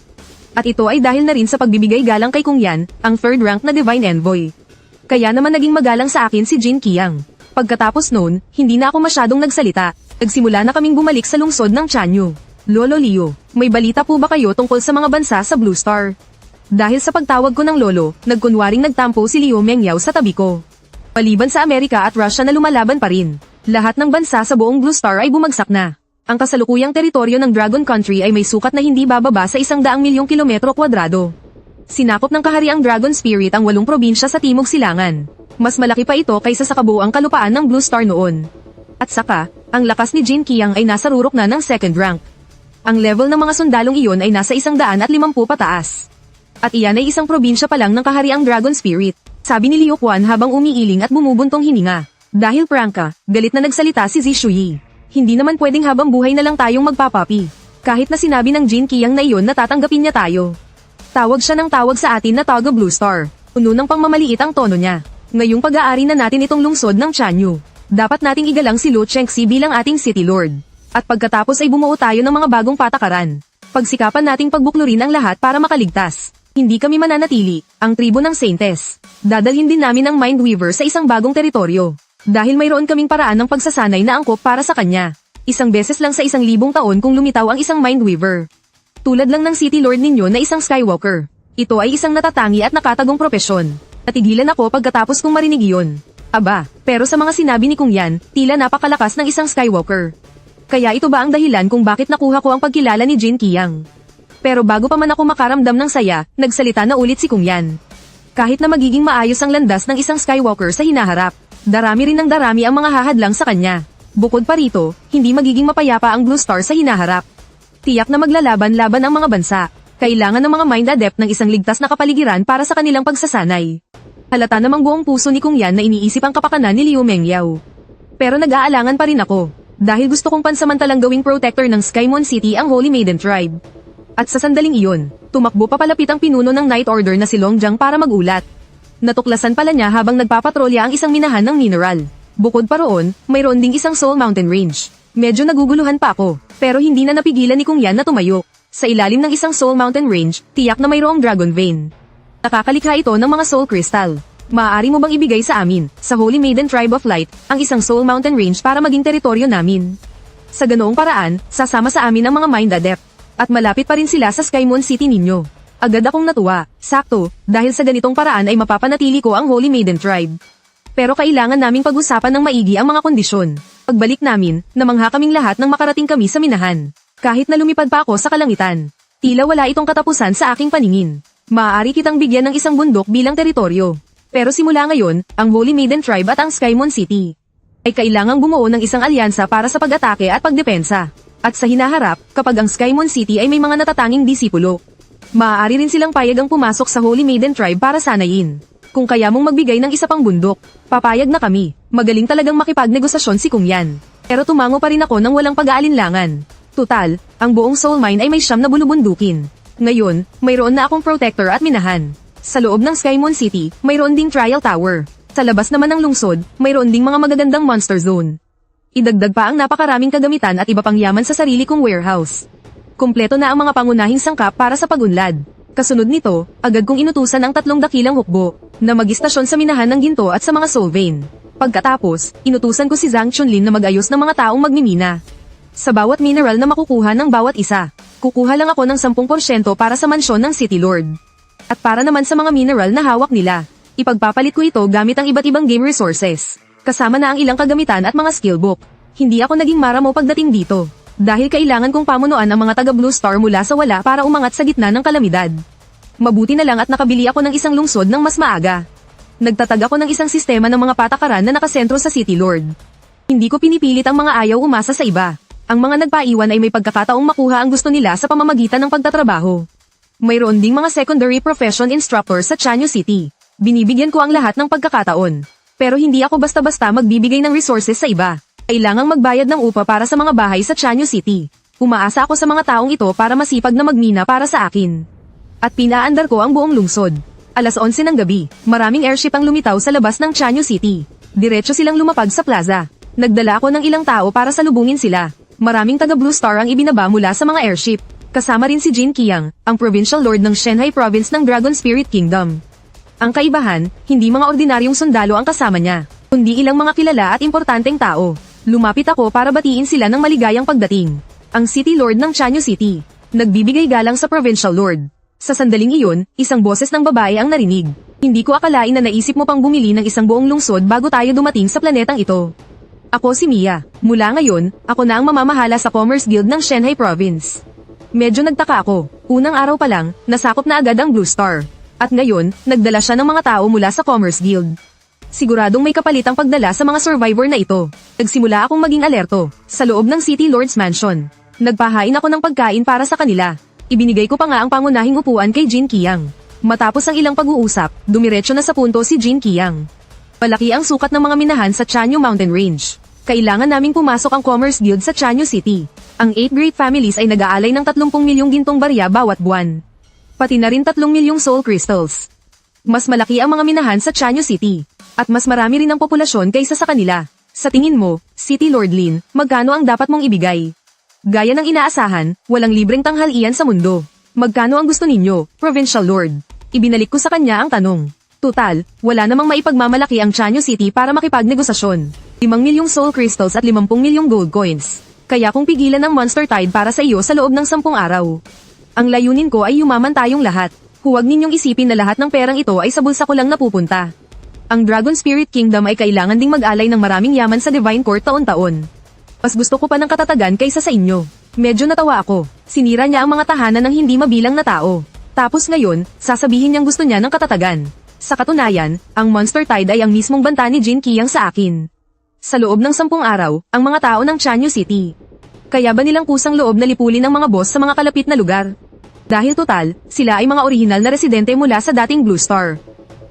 At ito ay dahil na rin sa pagbibigay galang kay Kong Yan, ang 3rd rank na Divine Envoy. Kaya naman naging magalang sa akin si Jin Qiang. Pagkatapos noon, hindi na ako masyadong nagsalita. Nagsimula na kaming bumalik sa lungsod ng Chanyu. Lolo Liu, may balita po ba kayo tungkol sa mga bansa sa Blue Star? Dahil sa pagtawag ko ng lolo, nagkunwaring nagtampo si Liu Mengyao sa tabi ko. Maliban sa Amerika at Russia na lumalaban pa rin, lahat ng bansa sa buong Blue Star ay bumagsak na. Ang kasalukuyang teritoryo ng Dragon Country ay may sukat na hindi bababa sa 100 milyong kilometro kwadrado. Sinakop ng kahariang Dragon Spirit ang 8 probinsya sa Timog Silangan. Mas malaki pa ito kaysa sa kabuuang kalupaan ng Blue Star noon. At saka, ang lakas ni Jin Qiang ay nasa rurok na ng 2nd rank. Ang level ng mga sundalong iyon ay nasa 150 pataas. At iyan ay isang probinsya pa lang ng kahariang Dragon Spirit, sabi ni Liu Quan habang umiiling at bumubuntong hininga. Dahil prangka, galit na nagsalita si Zishuyi. Hindi naman pwedeng habang buhay na lang tayong magpapapi. Kahit na sinabi ng Jin Qiang na iyon na tatanggapin niya tayo. Tawag siya ng tawag sa atin na taga Blue Star. Puno ng pangmamaliit ang tono niya. Ngayong pag-aari na natin itong lungsod ng Chanyu, dapat nating igalang si Lu Chengxi bilang ating City Lord. At pagkatapos ay bumuo tayo ng mga bagong patakaran. Pagsikapan nating pagbuklurin ang lahat para makaligtas. Hindi kami mananatili, ang tribo ng Saintess. Dadalhin din namin ang Mindweaver sa isang bagong teritoryo. Dahil mayroon kaming paraan ng pagsasanay na angkop para sa kanya. Isang beses lang sa 1,000 taon kung lumitaw ang isang Mindweaver. Tulad lang ng City Lord ninyo na isang Skywalker. Ito ay isang natatangi at nakatagong propesyon. Natigilan ako pagkatapos kong marinig iyon. Aba, pero sa mga sinabi ni Kong Yan, tila napakalakas ng isang Skywalker. Kaya ito ba ang dahilan kung bakit nakuha ko ang pagkilala ni Jin Qiang? Pero bago pa man ako makaramdam ng saya, nagsalita na ulit si Kong Yan. Kahit na magiging maayos ang landas ng isang Skywalker sa hinaharap, darami rin ng darami ang mga hahadlang sa kanya. Bukod pa rito, hindi magiging mapayapa ang Blue Star sa hinaharap. Tiyak na maglalaban-laban ang mga bansa. Kailangan ng mga mind adept ng isang ligtas na kapaligiran para sa kanilang pagsasanay. Halata namang buong puso ni Kong Yan na iniisip ang kapakanan ni Liu Mengyao. Pero nag-aalangan pa rin ako. Dahil gusto kong pansamantalang gawing protector ng Skymon City ang Holy Maiden Tribe. At sa sandaling iyon, tumakbo papalapit ang pinuno ng Night Order na si Long Jiang para magulat. Natuklasan pala niya habang nagpapatrolya ang isang minahan ng mineral. Bukod pa roon, mayroon ding isang Soul Mountain Range. Medyo naguguluhan pa ako, pero hindi na napigilan ni Kong Yan na tumayo. Sa ilalim ng isang Soul Mountain Range, tiyak na mayroong Dragon Vein. Nakakalikha ito ng mga Soul Crystal. Maaari mo bang ibigay sa amin, sa Holy Maiden Tribe of Light, ang isang Soul Mountain Range para maging teritoryo namin? Sa ganoong paraan, sasama sa amin ang mga Mind Adept. At malapit pa rin sila sa Skymoon City ninyo. Agad akong natuwa, sakto, dahil sa ganitong paraan ay mapapanatili ko ang Holy Maiden Tribe. Pero kailangan naming pag-usapan ng maigi ang mga kondisyon. Pagbalik namin, namangha kaming lahat nang makarating kami sa minahan. Kahit na lumipad pa ako sa kalangitan. Tila wala itong katapusan sa aking paningin. Maaari kitang bigyan ng isang bundok bilang teritoryo. Pero simula ngayon, ang Holy Maiden Tribe at ang Skymoon City ay kailangang bumuo ng isang alyansa para sa pag-atake at pagdepensa. At sa hinaharap, kapag ang Skymoon City ay may mga natatanging disipulo, maaari rin silang payagang pumasok sa Holy Maiden Tribe para sanayin. Kung kaya mong magbigay ng isa pang bundok, papayag na kami. Magaling talagang makipagnegosasyon si Kung Yan. Pero tumango pa rin ako ng walang pag-aalinlangan. Tutal, ang buong Soul Mine ay may 9 na bulubundukin. Ngayon, mayroon na akong protector at minahan. Sa loob ng Skymoon City, mayroon ding trial tower. Sa labas naman ng lungsod, mayroon ding mga magagandang monster zone. Idagdag pa ang napakaraming kagamitan at iba pang yaman sa sarili kong warehouse. Kumpleto na ang mga pangunahing sangkap para sa pagunlad. Kasunod nito, agad kong inutusan ang 3 dakilang hukbo, na mag-istasyon sa minahan ng ginto at sa mga soul vein. Pagkatapos, inutusan ko si Zhang Chunlin na mag-ayos ng mga taong magmimina. Sa bawat mineral na makukuha ng bawat isa, kukuha lang ako ng 10% para sa mansyon ng City Lord. At para naman sa mga mineral na hawak nila, ipagpapalit ko ito gamit ang iba't ibang game resources. Kasama na ang ilang kagamitan at mga skill book. Hindi ako naging maramo pagdating dito. Dahil kailangan kong pamunuan ang mga taga Blue Star mula sa wala para umangat sa gitna ng kalamidad. Mabuti na lang at nakabili ako ng isang lungsod ng mas maaga. Nagtatag ako ng isang sistema ng mga patakaran na nakasentro sa City Lord. Hindi ko pinipilit ang mga ayaw umasa sa iba. Ang mga nagpaiwan ay may pagkakataong makuha ang gusto nila sa pamamagitan ng pagtatrabaho. Mayroon ding mga secondary profession instructor sa Chanyu City. Binibigyan ko ang lahat ng pagkakataon. Pero hindi ako basta-basta magbibigay ng resources sa iba. Kailangang magbayad ng upa para sa mga bahay sa Chanyu City. Umaasa ako sa mga taong ito para masipag na magmina para sa akin. At pinaandar ko ang buong lungsod. 11:00 ng gabi, maraming airship ang lumitaw sa labas ng Chanyu City. Diretso silang lumapag sa plaza. Nagdala ako ng ilang tao para salubungin sila. Maraming taga Blue Star ang ibinaba mula sa mga airship. Kasama rin si Jin Qiang, ang Provincial Lord ng Shenhai Province ng Dragon Spirit Kingdom. Ang kaibahan, hindi mga ordinaryong sundalo ang kasama niya, kundi ilang mga kilala at importanteng tao. Lumapit ako para batiin sila ng maligayang pagdating. Ang City Lord ng Chanyu City, nagbibigay galang sa Provincial Lord. Sa sandaling iyon, isang boses ng babae ang narinig. Hindi ko akalain na naisip mo pang bumili ng isang buong lungsod bago tayo dumating sa planetang ito. Ako si Mia. Mula ngayon, ako na ang mamamahala sa Commerce Guild ng Shenhai Province. Medyo nagtaka ako. Unang araw pa lang, nasakop na agad ang Blue Star. At ngayon, nagdala siya ng mga tao mula sa Commerce Guild. Siguradong may kapalit ang pagdala sa mga survivor na ito. Nagsimula akong maging alerto. Sa loob ng City Lord's Mansion, nagpahain ako ng pagkain para sa kanila. Ibinigay ko pa nga ang pangunahing upuan kay Jin Qiang. Matapos ang ilang pag-uusap, dumiretso na sa punto si Jin Qiang. Palaki ang sukat ng mga minahan sa Chanyu Mountain Range. Kailangan naming pumasok ang Commerce Guild sa Chanyu City. Ang 8 great families ay nag-aalay ng 30 milyong gintong barya bawat buwan. Pati na rin 3 milyong soul crystals. Mas malaki ang mga minahan sa Chanyu City. At mas marami rin ang populasyon kaysa sa kanila. Sa tingin mo, City Lord Lin, magkano ang dapat mong ibigay? Gaya ng inaasahan, walang libreng tanghalian sa mundo. Magkano ang gusto ninyo, Provincial Lord? Ibinalik ko sa kanya ang tanong. Tutal, wala namang maipagmamalaki ang Chanyu City para makipagnegosasyon. 5 milyong soul crystals at 50 milyong gold coins. Kaya kung pigilan ng Monster Tide para sa iyo sa loob ng 10 araw. Ang layunin ko ay yumaman tayong lahat. Huwag ninyong isipin na lahat ng perang ito ay sa bulsa ko lang napupunta. Ang Dragon Spirit Kingdom ay kailangan ding mag-alay ng maraming yaman sa Divine Court taon-taon. Mas gusto ko pa ng katatagan kaysa sa inyo. Medyo natawa ako. Sinira niya ang mga tahanan ng hindi mabilang na tao. Tapos ngayon, sasabihin niyang gusto niya ng katatagan. Sa katunayan, ang Monster Tide ay ang mismong banta ni Jin Qiang sa akin. Sa loob ng 10 araw, ang mga tao ng Chanyu City. Kaya ba nilang kusang loob na lipulin ang mga boss sa mga kalapit na lugar? Dahil total, sila ay mga orihinal na residente mula sa dating Blue Star.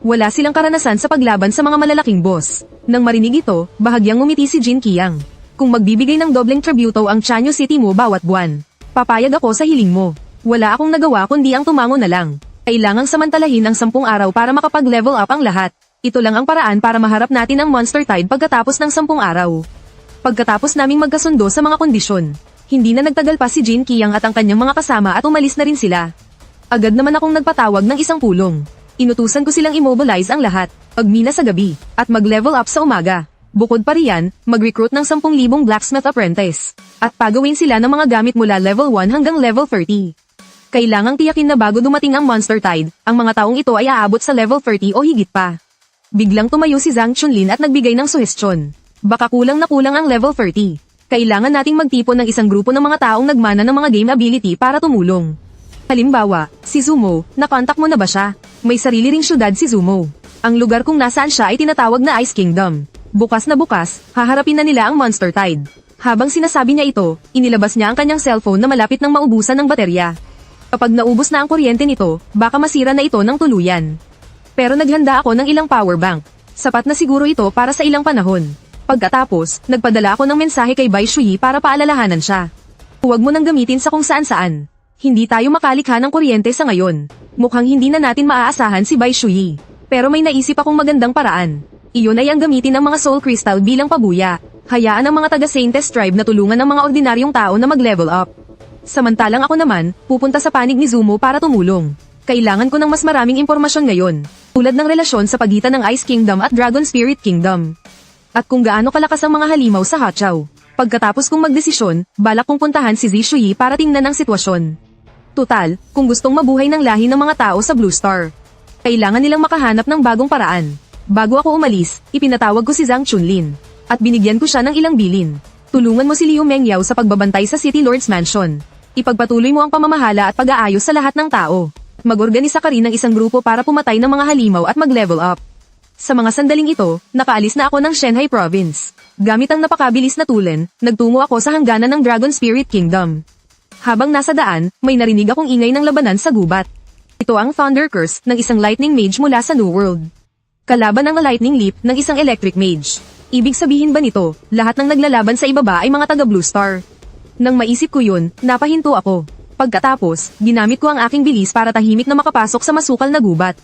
Wala silang karanasan sa paglaban sa mga malalaking boss. Nang marinig ito, bahagyang ngumiti si Jin Qiang. Kung magbibigay ng dobleng tributo ang Chanyu City mo bawat buwan, papayag ako sa hiling mo. Wala akong nagawa kundi ang tumango na lang. Kailangang samantalahin ang 10 araw para makapag-level up ang lahat. Ito lang ang paraan para maharap natin ang Monster Tide pagkatapos ng 10 araw. Pagkatapos naming magkasundo sa mga kondisyon, hindi na nagtagal pa si Jin Qiang at ang kanyang mga kasama at umalis na rin sila. Agad naman akong nagpatawag ng isang pulong. Inutusan ko silang immobilize ang lahat. magmina sa gabi, at mag-level up sa umaga. Bukod pa riyan, mag-recruit ng 10,000 blacksmith apprentice. At pagawin sila ng mga gamit mula level 1 hanggang level 30. Kailangang tiyakin na bago dumating ang Monster Tide, ang mga taong ito ay aabot sa level 30 o higit pa. Biglang tumayo si Zhang Chunlin at nagbigay ng suhestyon. Baka kulang na kulang ang level 30. Kailangan nating magtipon ng isang grupo ng mga taong nagmana ng mga game ability para tumulong. Halimbawa, si Zumo, nakontak mo na ba siya? May sarili ring syudad si Zumo. Ang lugar kung nasaan siya ay tinatawag na Ice Kingdom. Bukas na bukas, haharapin na nila ang Monster Tide. Habang sinasabi niya ito, inilabas niya ang kanyang cellphone na malapit ng maubusan ng baterya. Kapag naubos na ang kuryente nito, baka masira na ito ng tuluyan. Pero naghanda ako ng ilang power bank. Sapat na siguro ito para sa ilang panahon. Pagkatapos, nagpadala ako ng mensahe kay Bai Shui para paalalahanan siya. Huwag mo nang gamitin sa kung saan-saan. Hindi tayo makalikha ng kuryente sa ngayon. Mukhang hindi na natin maaasahan si Bai Shui. Pero may naisip akong magandang paraan. Iyon ay ang gamitin ng mga soul crystal bilang pabuya. Hayaan ang mga taga-Saintes tribe na tulungan ng mga ordinaryong tao na mag-level up. Samantalang ako naman, pupunta sa panig ni Zumo para tumulong. Kailangan ko ng mas maraming impormasyon ngayon. Tulad ng relasyon sa pagitan ng Ice Kingdom at Dragon Spirit Kingdom. At kung gaano kalakas ang mga halimaw sa Hachao. Pagkatapos kong magdesisyon, balak kong puntahan si Zishui para tingnan ang sitwasyon. Tutal, kung gustong mabuhay ng lahi ng mga tao sa Blue Star, kailangan nilang makahanap ng bagong paraan. Bago ako umalis, ipinatawag ko si Zhang Chunlin. At binigyan ko siya ng ilang bilin. Tulungan mo si Liu Mengyao sa pagbabantay sa City Lord's Mansion. Ipagpatuloy mo ang pamamahala at pag-aayos sa lahat ng tao. Mag-organisa ka rin ng isang grupo para pumatay ng mga halimaw at mag-level up. Sa mga sandaling ito, nakaalis na ako ng Shanghai Province. Gamit ang napakabilis na tulen, nagtungo ako sa hangganan ng Dragon Spirit Kingdom. Habang nasa daan, may narinig akong ingay ng labanan sa gubat. Ito ang Thunder Curse ng isang Lightning Mage mula sa New World. Kalaban ang Lightning Leap ng isang Electric Mage. Ibig sabihin ba nito, lahat ng naglalaban sa ibaba ay mga taga Blue Star? Nang maisip ko yun, napahinto ako. Pagkatapos, ginamit ko ang aking bilis para tahimik na makapasok sa masukal na gubat.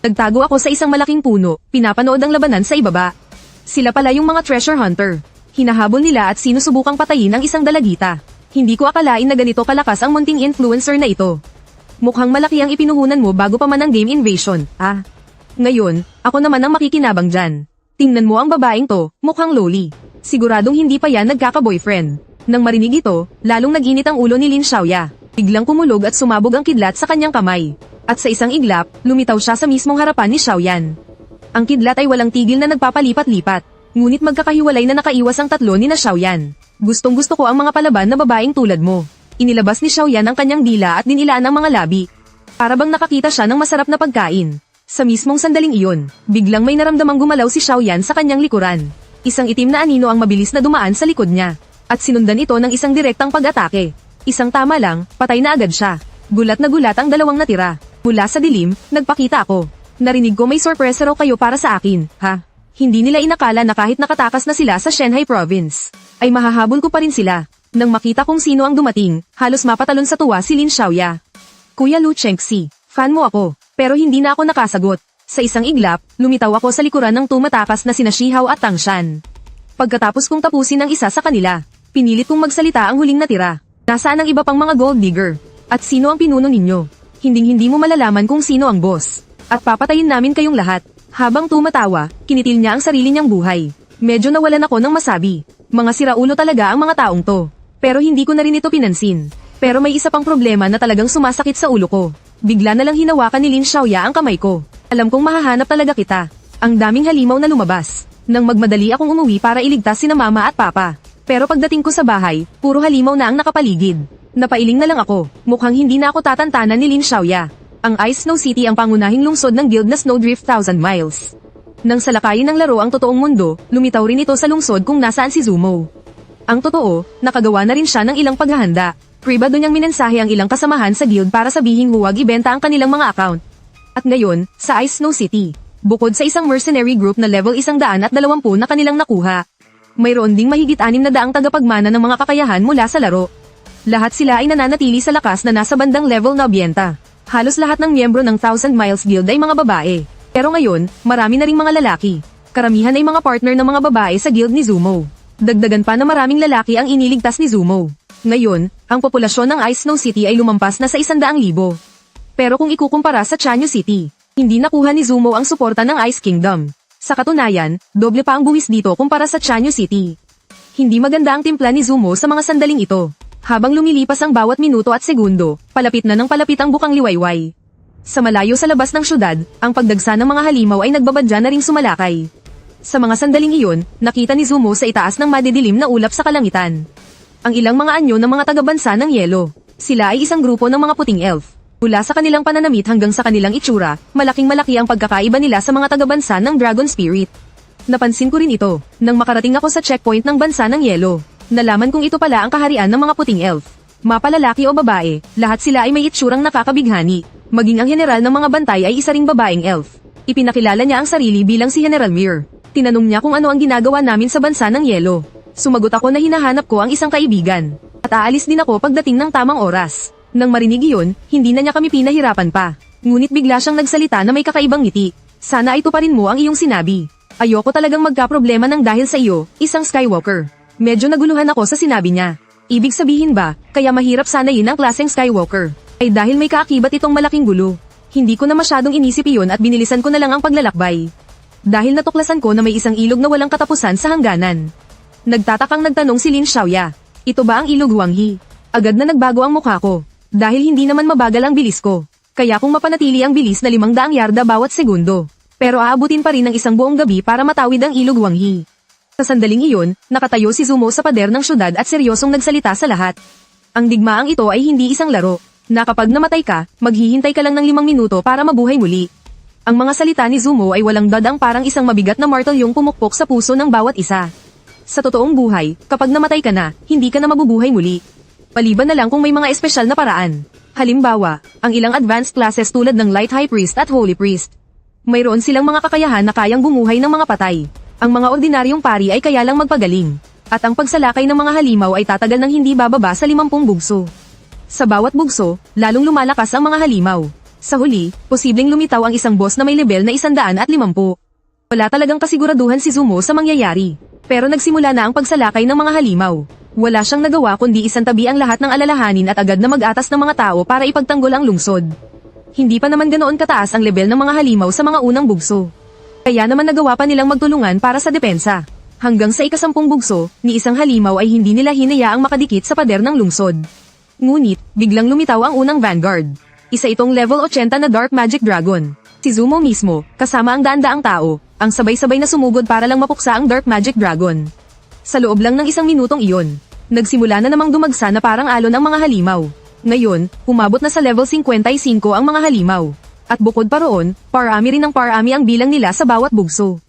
Nagtago ako sa isang malaking puno, pinapanood ang labanan sa ibaba. Sila pala yung mga treasure hunter. Hinahabol nila at sinusubukang patayin ang isang dalagita. Hindi ko akalain na ganito kalakas ang munting influencer na ito. Mukhang malaki ang ipinuhunan mo bago pa man ang game invasion, ah. Ngayon, ako naman ang makikinabang dyan. Tingnan mo ang babaeng to, mukhang loli. Siguradong hindi pa yan nagkaka-boyfriend. Nang marinig ito, lalong nag-init ang ulo ni Lin Xiaoya. Biglang kumulog at sumabog ang kidlat sa kanyang kamay. At sa isang iglap, lumitaw siya sa mismong harapan ni Xiaoyan. Ang kidlat ay walang tigil na nagpapalipat-lipat. Ngunit magkakahiwalay na nakaiwas ang tatlo ni na Xiaoyan. Gustong gusto ko ang mga palaban na babaeng tulad mo. Inilabas ni Xiaoyan ang kanyang dila at dinilaan ang mga labi. Para bang nakakita siya ng masarap na pagkain. Sa mismong sandaling iyon, biglang may naramdamang gumalaw si Xiaoyan sa kanyang likuran. Isang itim na anino ang mabilis na dumaan sa likod niya. At sinundan ito ng isang direktang pag-atake. Isang tama lang, patay na agad siya. Gulat na gulat ang dalawang natira. Mula sa dilim, nagpakita ako. Narinig ko may sorpresa raw kayo para sa akin, ha? Hindi nila inakala na kahit nakatakas na sila sa Shanghai Province, ay mahahabol ko pa rin sila. Nang makita kong sino ang dumating, halos mapatalon sa tuwa si Lin Xiaoya. Kuya Lu Chengxi, fan mo ako, pero hindi na ako nakasagot. Sa isang iglap, lumitaw ako sa likuran ng tumatakas na sina Shihao at Tang Shan. Pagkatapos kong tapusin ang isa sa kanila, pinilit kong magsalita ang huling natira. Nasaan ang iba pang mga gold digger? At sino ang pinuno ninyo? Hinding-hindi mo malalaman kung sino ang boss. At papatayin namin kayong lahat. Habang tumatawa, kinitil niya ang sarili niyang buhay. Medyo nawalan ako ng masabi. Mga siraulo talaga ang mga taong to. Pero hindi ko na rin ito pinansin. Pero may isa pang problema na talagang sumasakit sa ulo ko. Bigla na lang hinawakan ni Lin Xiaoya ang kamay ko. Alam kong mahahanap talaga kita. Ang daming halimaw na lumabas. Nang magmadali akong umuwi para iligtas sina mama at papa. Pero pagdating ko sa bahay, puro halimaw na ang nakapaligid. Napailing na lang ako, mukhang hindi na ako tatantanan ni Lin Xiaoya. Ang Ice Snow City ang pangunahing lungsod ng guild na Snowdrift 1000 Miles. Nang salakayin ng laro ang totoong mundo, lumitaw rin ito sa lungsod kung nasaan si Zumo. Ang totoo, nakagawa na rin siya ng ilang paghahanda. Pribado niyang minensahe ang ilang kasamahan sa guild para sabihing huwag ibenta ang kanilang mga account. At ngayon, sa Ice Snow City, bukod sa isang mercenary group na level 120 na kanilang nakuha, mayroon ding mahigit 600 tagapagmana ng mga kakayahan mula sa laro. Lahat sila ay nananatili sa lakas na nasa bandang level na biyenta. Halos lahat ng miyembro ng 1000 Miles Guild ay mga babae. Pero ngayon, marami na ring mga lalaki. Karamihan ay mga partner ng mga babae sa guild ni Zumo. Dagdagan pa na maraming lalaki ang iniligtas ni Zumo. Ngayon, ang populasyon ng Ice Snow City ay lumampas na sa 100,000. Pero kung ikukumpara sa Chanyu City, Hindi nakuha ni Zumo ang suporta ng Ice Kingdom. Sa katunayan, doble pa ang buwis dito kumpara sa Chanyu City. Hindi maganda ang timpla ni Zumo sa mga sandaling ito. Habang lumilipas ang bawat minuto at segundo, palapit na ng palapit ang bukang liwayway. Sa malayo sa labas ng syudad, ang pagdagsa ng mga halimaw ay nagbabadya na ring sumalakay. Sa mga sandaling iyon, nakita ni Zumo sa itaas ng madidilim na ulap sa kalangitan ang ilang mga anyo ng mga taga-bansa ng yelo. Sila ay isang grupo ng mga puting elf. Mula sa kanilang pananamit hanggang sa kanilang itsura, malaking-malaki ang pagkakaiba nila sa mga taga-bansa ng Dragon Spirit. Napansin ko rin ito, nang makarating ako sa checkpoint ng bansa ng yelo. Nalaman kong ito pala ang kaharian ng mga puting elf. Mapalalaki o babae, lahat sila ay may itsurang nakakabighani. Maging ang general ng mga bantay ay isa ring babaeng elf. Ipinakilala niya ang sarili bilang si General Mir. Tinanong niya kung ano ang ginagawa namin sa bansa ng yelo. Sumagot ako na hinahanap ko ang isang kaibigan. At aalis din ako pagdating ng tamang oras. Nang marinig iyon, hindi na niya kami pinahirapan pa. Ngunit bigla siyang nagsalita na may kakaibang ngiti. Sana ito pa rin mo ang iyong sinabi. Ayoko talagang magkaproblema ng dahil sa iyo, isang Skywalker. Medyo naguluhan ako sa sinabi niya. Ibig sabihin ba, kaya mahirap sanayin ang klaseng Skywalker? Ay dahil may kaakibat itong malaking gulo. Hindi ko na masyadong inisip iyon at binilisan ko na lang ang paglalakbay. Dahil natuklasan ko na may isang ilog na walang katapusan sa hangganan. Nagtatakang nagtanong si Lin Xiaoya. Ito ba ang ilog Wanghi? Agad na nagbago ang mukha ko. Dahil hindi naman mabagal ang bilis ko. Kaya kung mapanatili ang bilis na 500 yarda bawat segundo. Pero aabutin pa rin ng isang buong gabi para matawid ang ilog Wanghi. Sa sandaling iyon, nakatayo si Zumo sa pader ng syudad at seryosong nagsalita sa lahat. Ang digmaang ito ay hindi isang laro. Na kapag namatay ka, maghihintay ka lang ng 5 minuto para mabuhay muli. Ang mga salita ni Zumo ay walang dadang parang isang mabigat na martilyong pumukpok sa puso ng bawat isa. Sa totoong buhay, kapag namatay ka na, hindi ka na mabubuhay muli. Maliban na lang kung may mga espesyal na paraan. Halimbawa, ang ilang advanced classes tulad ng Light High Priest at Holy Priest. Mayroon silang mga kakayahan na kayang bumuhay ng mga patay. Ang mga ordinaryong pari ay kaya lang magpagaling. At ang pagsalakay ng mga halimaw ay tatagal ng hindi bababa sa 50 bugso. Sa bawat bugso, lalong lumalakas ang mga halimaw. Sa huli, posibleng lumitaw ang isang boss na may level na 150. Wala talagang kasiguraduhan si Zumo sa mangyayari. Pero nagsimula na ang pagsalakay ng mga halimaw. Wala siyang nagawa kundi isantabi ang lahat ng alalahanin at agad na mag-atas ng mga tao para ipagtanggol ang lungsod. Hindi pa naman ganoon kataas ang level ng mga halimaw sa mga unang bugso. Kaya naman nagawa pa nilang magtulungan para sa depensa. Hanggang sa ika-10 bugso, ni isang halimaw ay hindi nila hinayaang makadikit sa pader ng lungsod. Ngunit, biglang lumitaw ang unang Vanguard. Isa itong level 80 na Dark Magic Dragon. Si Zumo mismo, kasama ang daan-daang tao, ang sabay-sabay na sumugod para lang mapuksa ang Dark Magic Dragon. Sa loob lang ng 1 minutong iyon, nagsimula na namang dumagsa na parang alon ang mga halimaw. Ngayon, umabot na sa level 55 ang mga halimaw. At bukod pa roon, parami rin ng parami ang bilang nila sa bawat bugso.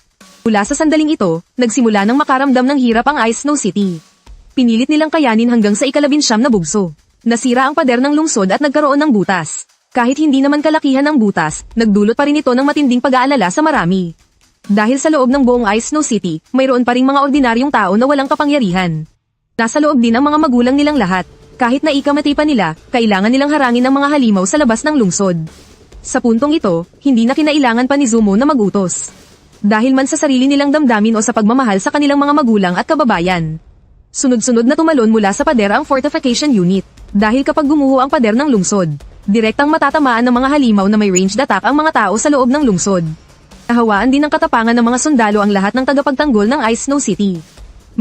Mula sa sandaling ito, nagsimula nang makaramdam ng hirap ang Ice Snow City. Pinilit nilang kayanin hanggang sa ika-19 na bugso. Nasira ang pader ng lungsod at nagkaroon ng butas. Kahit hindi naman kalakihan ng butas, nagdulot pa rin ito ng matinding pag-aalala sa marami. Dahil sa loob ng buong Ice Snow City, mayroon pa ring mga ordinaryong tao na walang kapangyarihan. Nasa loob din ang mga magulang nilang lahat. Kahit na ikamatay pa nila, kailangan nilang harangin ang mga halimaw sa labas ng lungsod. Sa puntong ito, hindi na kinailangan pa ni Zumo na magutos. Dahil man sa sarili nilang damdamin o sa pagmamahal sa kanilang mga magulang at kababayan. Sunod-sunod na tumalon mula sa pader ang fortification unit. Dahil kapag gumuho ang pader ng lungsod, direktang matatamaan ng mga halimaw na may ranged attack ang mga tao sa loob ng lungsod. Nahawaan din ng katapangan ng mga sundalo ang lahat ng tagapagtanggol ng Ice Snow City.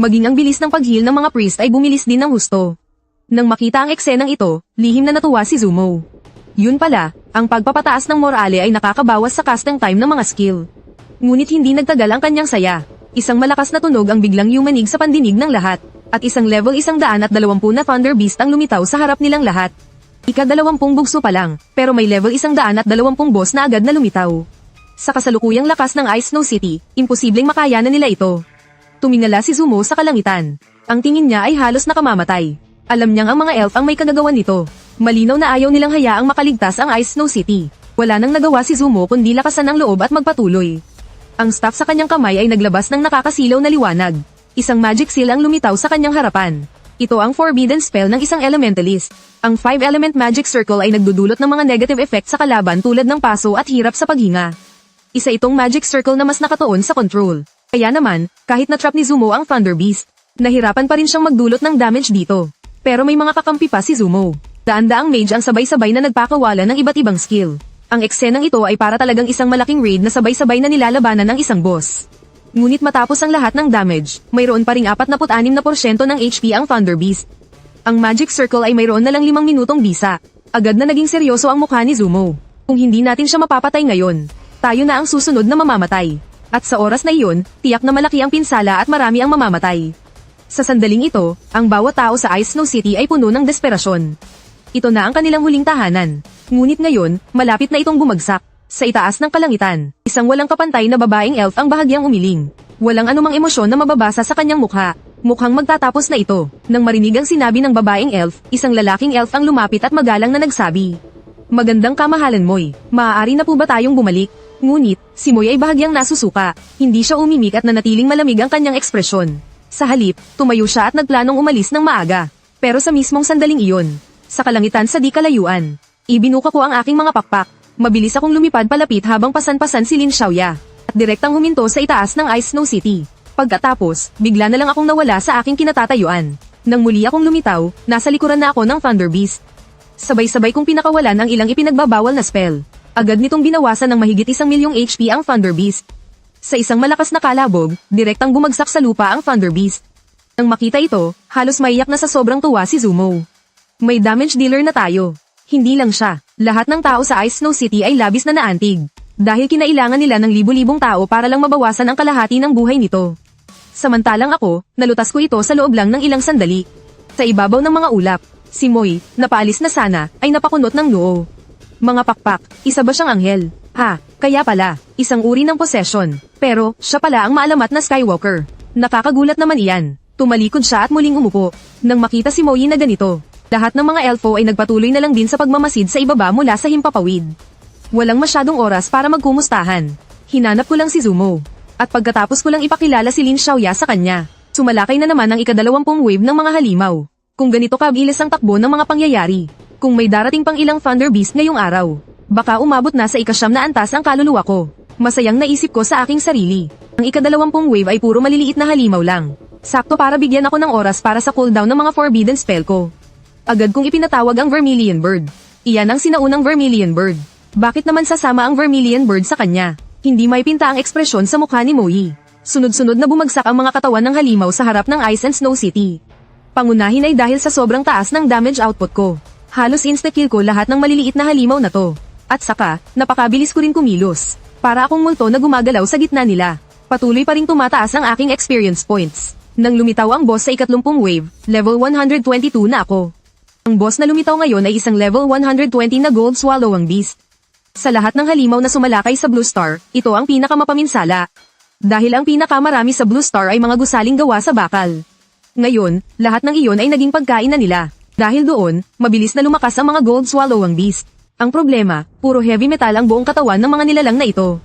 Maging ang bilis ng paghil ng mga priest ay bumilis din ng husto. Nang makita ang eksenang ito, lihim na natuwa si Zumo. Yun pala, ang pagpapataas ng morale ay nakakabawas sa casting time ng mga skill. Ngunit hindi nagtagal ang kanyang saya. Isang malakas na tunog ang biglang yumanig sa pandinig ng lahat. At isang level 120 na Thunder Beast ang lumitaw sa harap nilang lahat. Ika-20 bugso pa lang, pero may level 120 boss na agad na lumitaw. Sa kasalukuyang lakas ng Ice Snow City, imposibleng makayanan nila ito. Tumingala si Zumo sa kalangitan. Ang tingin niya ay halos nakamamatay. Alam niyang ang mga elf ang may kagagawan nito. Malinaw na ayaw nilang hayaang makaligtas ang Ice Snow City. Wala nang nagawa si Zumo kundi lakasan ang loob at magpatuloy. Ang staff sa kanyang kamay ay naglabas ng nakakasilaw na liwanag. Isang magic seal ang lumitaw sa kanyang harapan. Ito ang forbidden spell ng isang elementalist. Ang 5-element magic circle ay nagdudulot ng mga negative effect sa kalaban tulad ng paso at hirap sa paghinga. Isa itong magic circle na mas nakatuon sa control. Kaya naman, kahit na-trap ni Zumo ang Thunder Beast, nahirapan pa rin siyang magdulot ng damage dito. Pero may mga kakampi pa si Zumo. Daan-daang mage ang sabay-sabay na nagpakawala ng iba't ibang skill. Ang eksenang ito ay para talagang isang malaking raid na sabay-sabay na nilalabanan ng isang boss. Ngunit matapos ang lahat ng damage, mayroon pa ring 46% ng HP ang Thunder Beast. Ang Magic Circle ay mayroon na lang 5 minutong bisa. Agad na naging seryoso ang mukha ni Zumo. Kung hindi natin siya mapapatay ngayon, tayo na ang susunod na mamamatay. At sa oras na iyon, tiyak na malaki ang pinsala at marami ang mamamatay. Sa sandaling ito, ang bawat tao sa Ice Snow City ay puno ng desperasyon. Ito na ang kanilang huling tahanan. Ngunit ngayon, malapit na itong bumagsak. Sa itaas ng kalangitan, isang walang kapantay na babaeng elf ang bahagyang umiling. Walang anumang emosyon na mababasa sa kanyang mukha. Mukhang magtatapos na ito. Nang marinig ang sinabi ng babaeng elf, isang lalaking elf ang lumapit at magalang na nagsabi. Magandang kamahalan Moy, maaari na po ba tayong bumalik? Ngunit, si Moy ay bahagyang nasusuka. Hindi siya umimik at nanatiling malamig ang kanyang ekspresyon. Sa halip, tumayo siya at nagplanong umalis ng maaga. Pero sa mismong sandaling iyon, sa kalangitan sa di kalayuan, ibinuka ko ang aking mga pakpak. Mabilis akong lumipad palapit habang pasan-pasan si Lin Xiaoya. At direktang huminto sa itaas ng Ice Snow City. Pagkatapos, bigla na lang akong nawala sa aking kinatatayuan. Nang muli akong lumitaw, nasa likuran na ako ng Thunder Beast. Sabay-sabay kong pinakawalan ang ilang ipinagbabawal na spell. Agad nitong binawasan ng mahigit 1,000,000 HP ang Thunder Beast. Sa isang malakas na kalabog, direktang bumagsak sa lupa ang Thunder Beast. Nang makita ito, halos maiyak na sa sobrang tuwa si Zumo. May damage dealer na tayo. Hindi lang siya, lahat ng tao sa Ice Snow City ay labis na naantig. Dahil kinailangan nila ng libu-libong tao para lang mabawasan ang kalahati ng buhay nito. Samantalang ako, nalutas ko ito sa loob lang ng ilang sandali. Sa ibabaw ng mga ulap, si Moy, na paalis na sana, ay napakunot ng noo. Mga pakpak, isa ba siyang anghel? Ha, kaya pala, isang uri ng possession. Pero, siya pala ang maalamat na Skywalker. Nakakagulat naman iyan. Tumalikod siya at muling umupo. Nang makita si Moy na ganito, lahat ng mga elfo ay nagpatuloy na lang din sa pagmamasid sa ibaba mula sa himpapawid. Walang masyadong oras para magkumustahan. Hinanap ko lang si Zumo. At pagkatapos ko lang ipakilala si Lin Xiaoya sa kanya, sumalakay na naman ang ika-20 wave ng mga halimaw. Kung ganito kabilis ang takbo ng mga pangyayari, kung may darating pang ilang Thunder Beast ngayong araw, baka umabot na sa ika-9 na antas ang kaluluwa ko. Masayang naisip ko sa aking sarili. Ang ika-20 wave ay puro maliliit na halimaw lang. Sakto para bigyan ako ng oras para sa cooldown ng mga forbidden spell ko. Agad kong ipinatawag ang Vermilion Bird. Iyan ang sinaunang Vermilion Bird. Bakit naman sasama ang Vermilion Bird sa kanya? Hindi may pinta ang ekspresyon sa mukha ni Moy. Sunod-sunod na bumagsak ang mga katawan ng halimaw sa harap ng Ice and Snow City. Pangunahin ay dahil sa sobrang taas ng damage output ko. Halos insta-kill ko lahat ng maliliit na halimaw na to. At saka, napakabilis ko rin kumilos. Para akong multo na gumagalaw sa gitna nila. Patuloy pa rin tumataas ang aking experience points. Nang lumitaw ang boss sa ika-30 wave, level 122 na ako. Ang boss na lumitaw ngayon ay isang level 120 na Gold Swallowing Beast. Sa lahat ng halimaw na sumalakay sa Blue Star, ito ang pinakamapaminsala. Dahil ang pinakamarami sa Blue Star ay mga gusaling gawa sa bakal. Ngayon, lahat ng iyon ay naging pagkain na nila. Dahil doon, mabilis na lumakas ang mga Gold Swallowing Beast. Ang problema, puro heavy metal ang buong katawan ng mga nilalang na ito.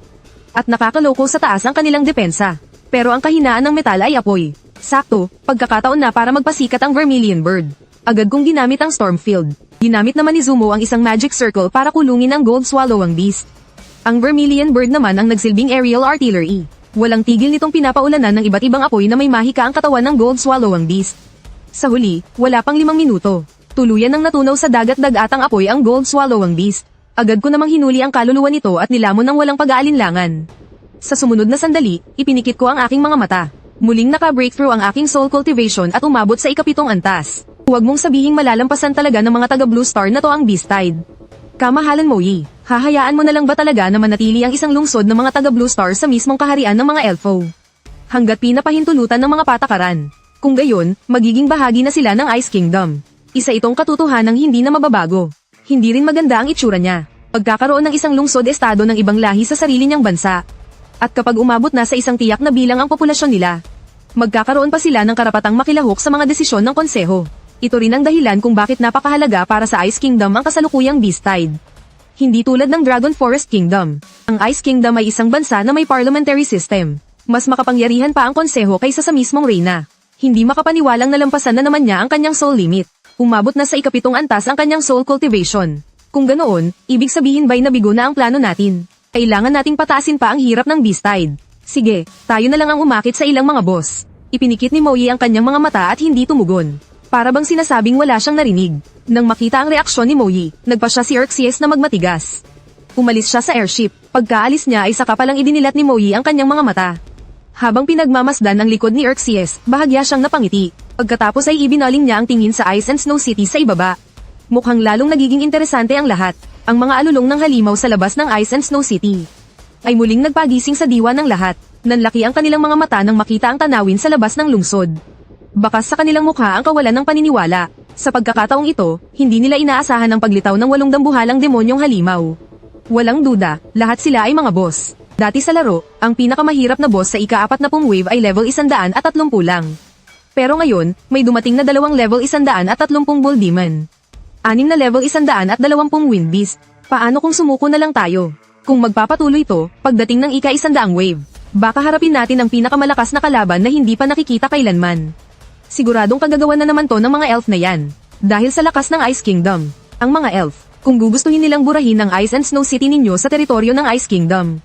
At nakakaloko sa taas ang kanilang depensa. Pero ang kahinaan ng metal ay apoy. Sakto, pagkakataon na para magpasikat ang Vermilion Bird. Agad kong ginamit ang Stormfield. Ginamit naman ni Zumo ang isang Magic Circle para kulungin ang Gold Swallowing Beast. Ang Vermilion Bird naman ang nagsilbing aerial artillery. Walang tigil nitong pinapaulanan ng iba't ibang apoy na may mahika ang katawan ng Gold Swallowing Beast. Sa huli, wala pang 5 minuto. Tuluyan nang natunaw sa dagat-dagatang apoy ang Gold Swallowing Beast. Agad ko namang hinuli ang kaluluwa nito at nilamon ng walang pag-aalinlangan. Sa sumunod na sandali, ipinikit ko ang aking mga mata. Muling naka-breakthrough ang aking soul cultivation at umabot sa ika-7 antas. Huwag mong sabihing malalampasan talaga ng mga taga-Blue Star na to ang Beastide. Kamahalan Moy, hahayaan mo na lang ba talaga na manatili ang isang lungsod ng mga taga-Blue Star sa mismong kaharian ng mga elfo? Hanggat pinapahintulutan ng mga patakaran. Kung gayon, magiging bahagi na sila ng Ice Kingdom. Isa itong katotohanang hindi na mababago. Hindi rin maganda ang itsura niya. Pagkakaroon ng isang lungsod-estado ng ibang lahi sa sarili niyang bansa. At kapag umabot na sa isang tiyak na bilang ang populasyon nila, magkakaroon pa sila ng karapatang makilahok sa mga desisyon ng konseho. Ito rin ang dahilan kung bakit napakahalaga para sa Ice Kingdom ang kasalukuyang Beastide. Hindi tulad ng Dragon Forest Kingdom. Ang Ice Kingdom ay isang bansa na may parliamentary system. Mas makapangyarihan pa ang konseho kaysa sa mismong reyna. Hindi makapaniwalang nalampasan na naman niya ang kanyang soul limit. Umabot na sa ika-7 antas ang kanyang soul cultivation. Kung ganoon, ibig sabihin ba'y nabigo na ang plano natin? Kailangan nating pataasin pa ang hirap ng Beastide. Sige, tayo na lang ang umakit sa ilang mga boss. Ipinikit ni Moy ang kanyang mga mata at hindi tumugon. Para bang sinasabing wala siyang narinig. Nang makita ang reaksyon ni Moy, nagpa siya si Erxies na magmatigas. Umalis siya sa airship. Pagkaalis niya ay saka palang idinilat ni Moyi ang kanyang mga mata. Habang pinagmamasdan ang likod ni Xerxes, bahagya siyang napangiti. Pagkatapos ay ibinaling niya ang tingin sa Ice and Snow City sa ibaba. Mukhang lalong nagiging interesante ang lahat. Ang mga alulong ng halimaw sa labas ng Ice and Snow City ay muling nagpagising sa diwa ng lahat. Nanlaki ang kanilang mga mata nang makita ang tanawin sa labas ng lungsod. Bakas sa kanilang mukha ang kawalan ng paniniwala. Sa pagkakataong ito, hindi nila inaasahan ang paglitaw ng 8 dambuhalang demonyong halimaw. Walang duda, lahat sila ay mga boss. Dati sa laro, ang pinakamahirap na boss sa ika-40 wave ay level 130 lang. Pero ngayon, may dumating na 2 level 130 bull demon. 6 na level 120 wind beast. Paano kung sumuko na lang tayo? Kung magpapatuloy ito, pagdating ng ika-100 wave, baka harapin natin ang pinakamalakas na kalaban na hindi pa nakikita kailanman. Siguradong kagagawan na naman to ng mga elf na yan. Dahil sa lakas ng Ice Kingdom, ang mga elf, kung gugustuhin nilang burahin ang Ice and Snow City ninyo sa teritoryo ng Ice Kingdom,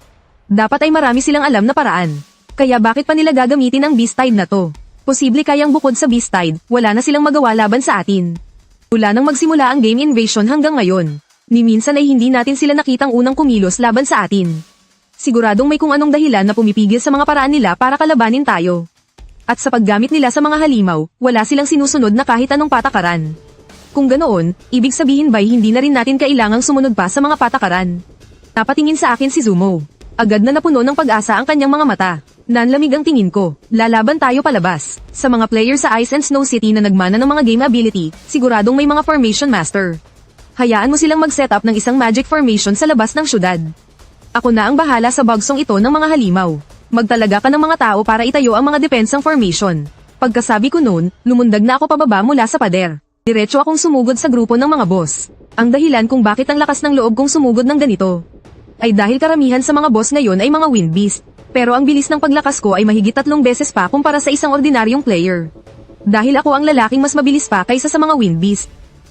dapat ay marami silang alam na paraan. Kaya bakit pa nila gagamitin ang Beast Tide na to? Posible kayang bukod sa Beast Tide, wala na silang magawa laban sa atin. Mula nang magsimula ang game invasion hanggang ngayon, ni minsan ay hindi natin sila nakitang unang kumilos laban sa atin. Siguradong may kung anong dahilan na pumipigil sa mga paraan nila para kalabanin tayo. At sa paggamit nila sa mga halimaw, wala silang sinusunod na kahit anong patakaran. Kung ganoon, ibig sabihin ba'y hindi na rin natin kailangang sumunod pa sa mga patakaran? Napatingin sa akin si Zumo. Agad na napuno ng pag-asa ang kanyang mga mata. Nanlamig ang tingin ko. Lalaban tayo palabas. Sa mga player sa Ice and Snow City na nagmana ng mga game ability, siguradong may mga formation master. Hayaan mo silang mag-set up ng isang magic formation sa labas ng syudad. Ako na ang bahala sa bagsong ito ng mga halimaw. Magtalaga ka ng mga tao para itayo ang mga depensang formation. Pagkasabi ko noon, lumundag na ako pababa mula sa pader. Diretso akong sumugod sa grupo ng mga boss. Ang dahilan kung bakit ang lakas ng loob kong sumugod ng ganito ay dahil karamihan sa mga boss ngayon ay mga wind beast. Pero ang bilis ng paglakas ko ay mahigit 3 beses pa kumpara sa isang ordinaryong player. Dahil ako ang lalaking mas mabilis pa kaysa sa mga wind beast.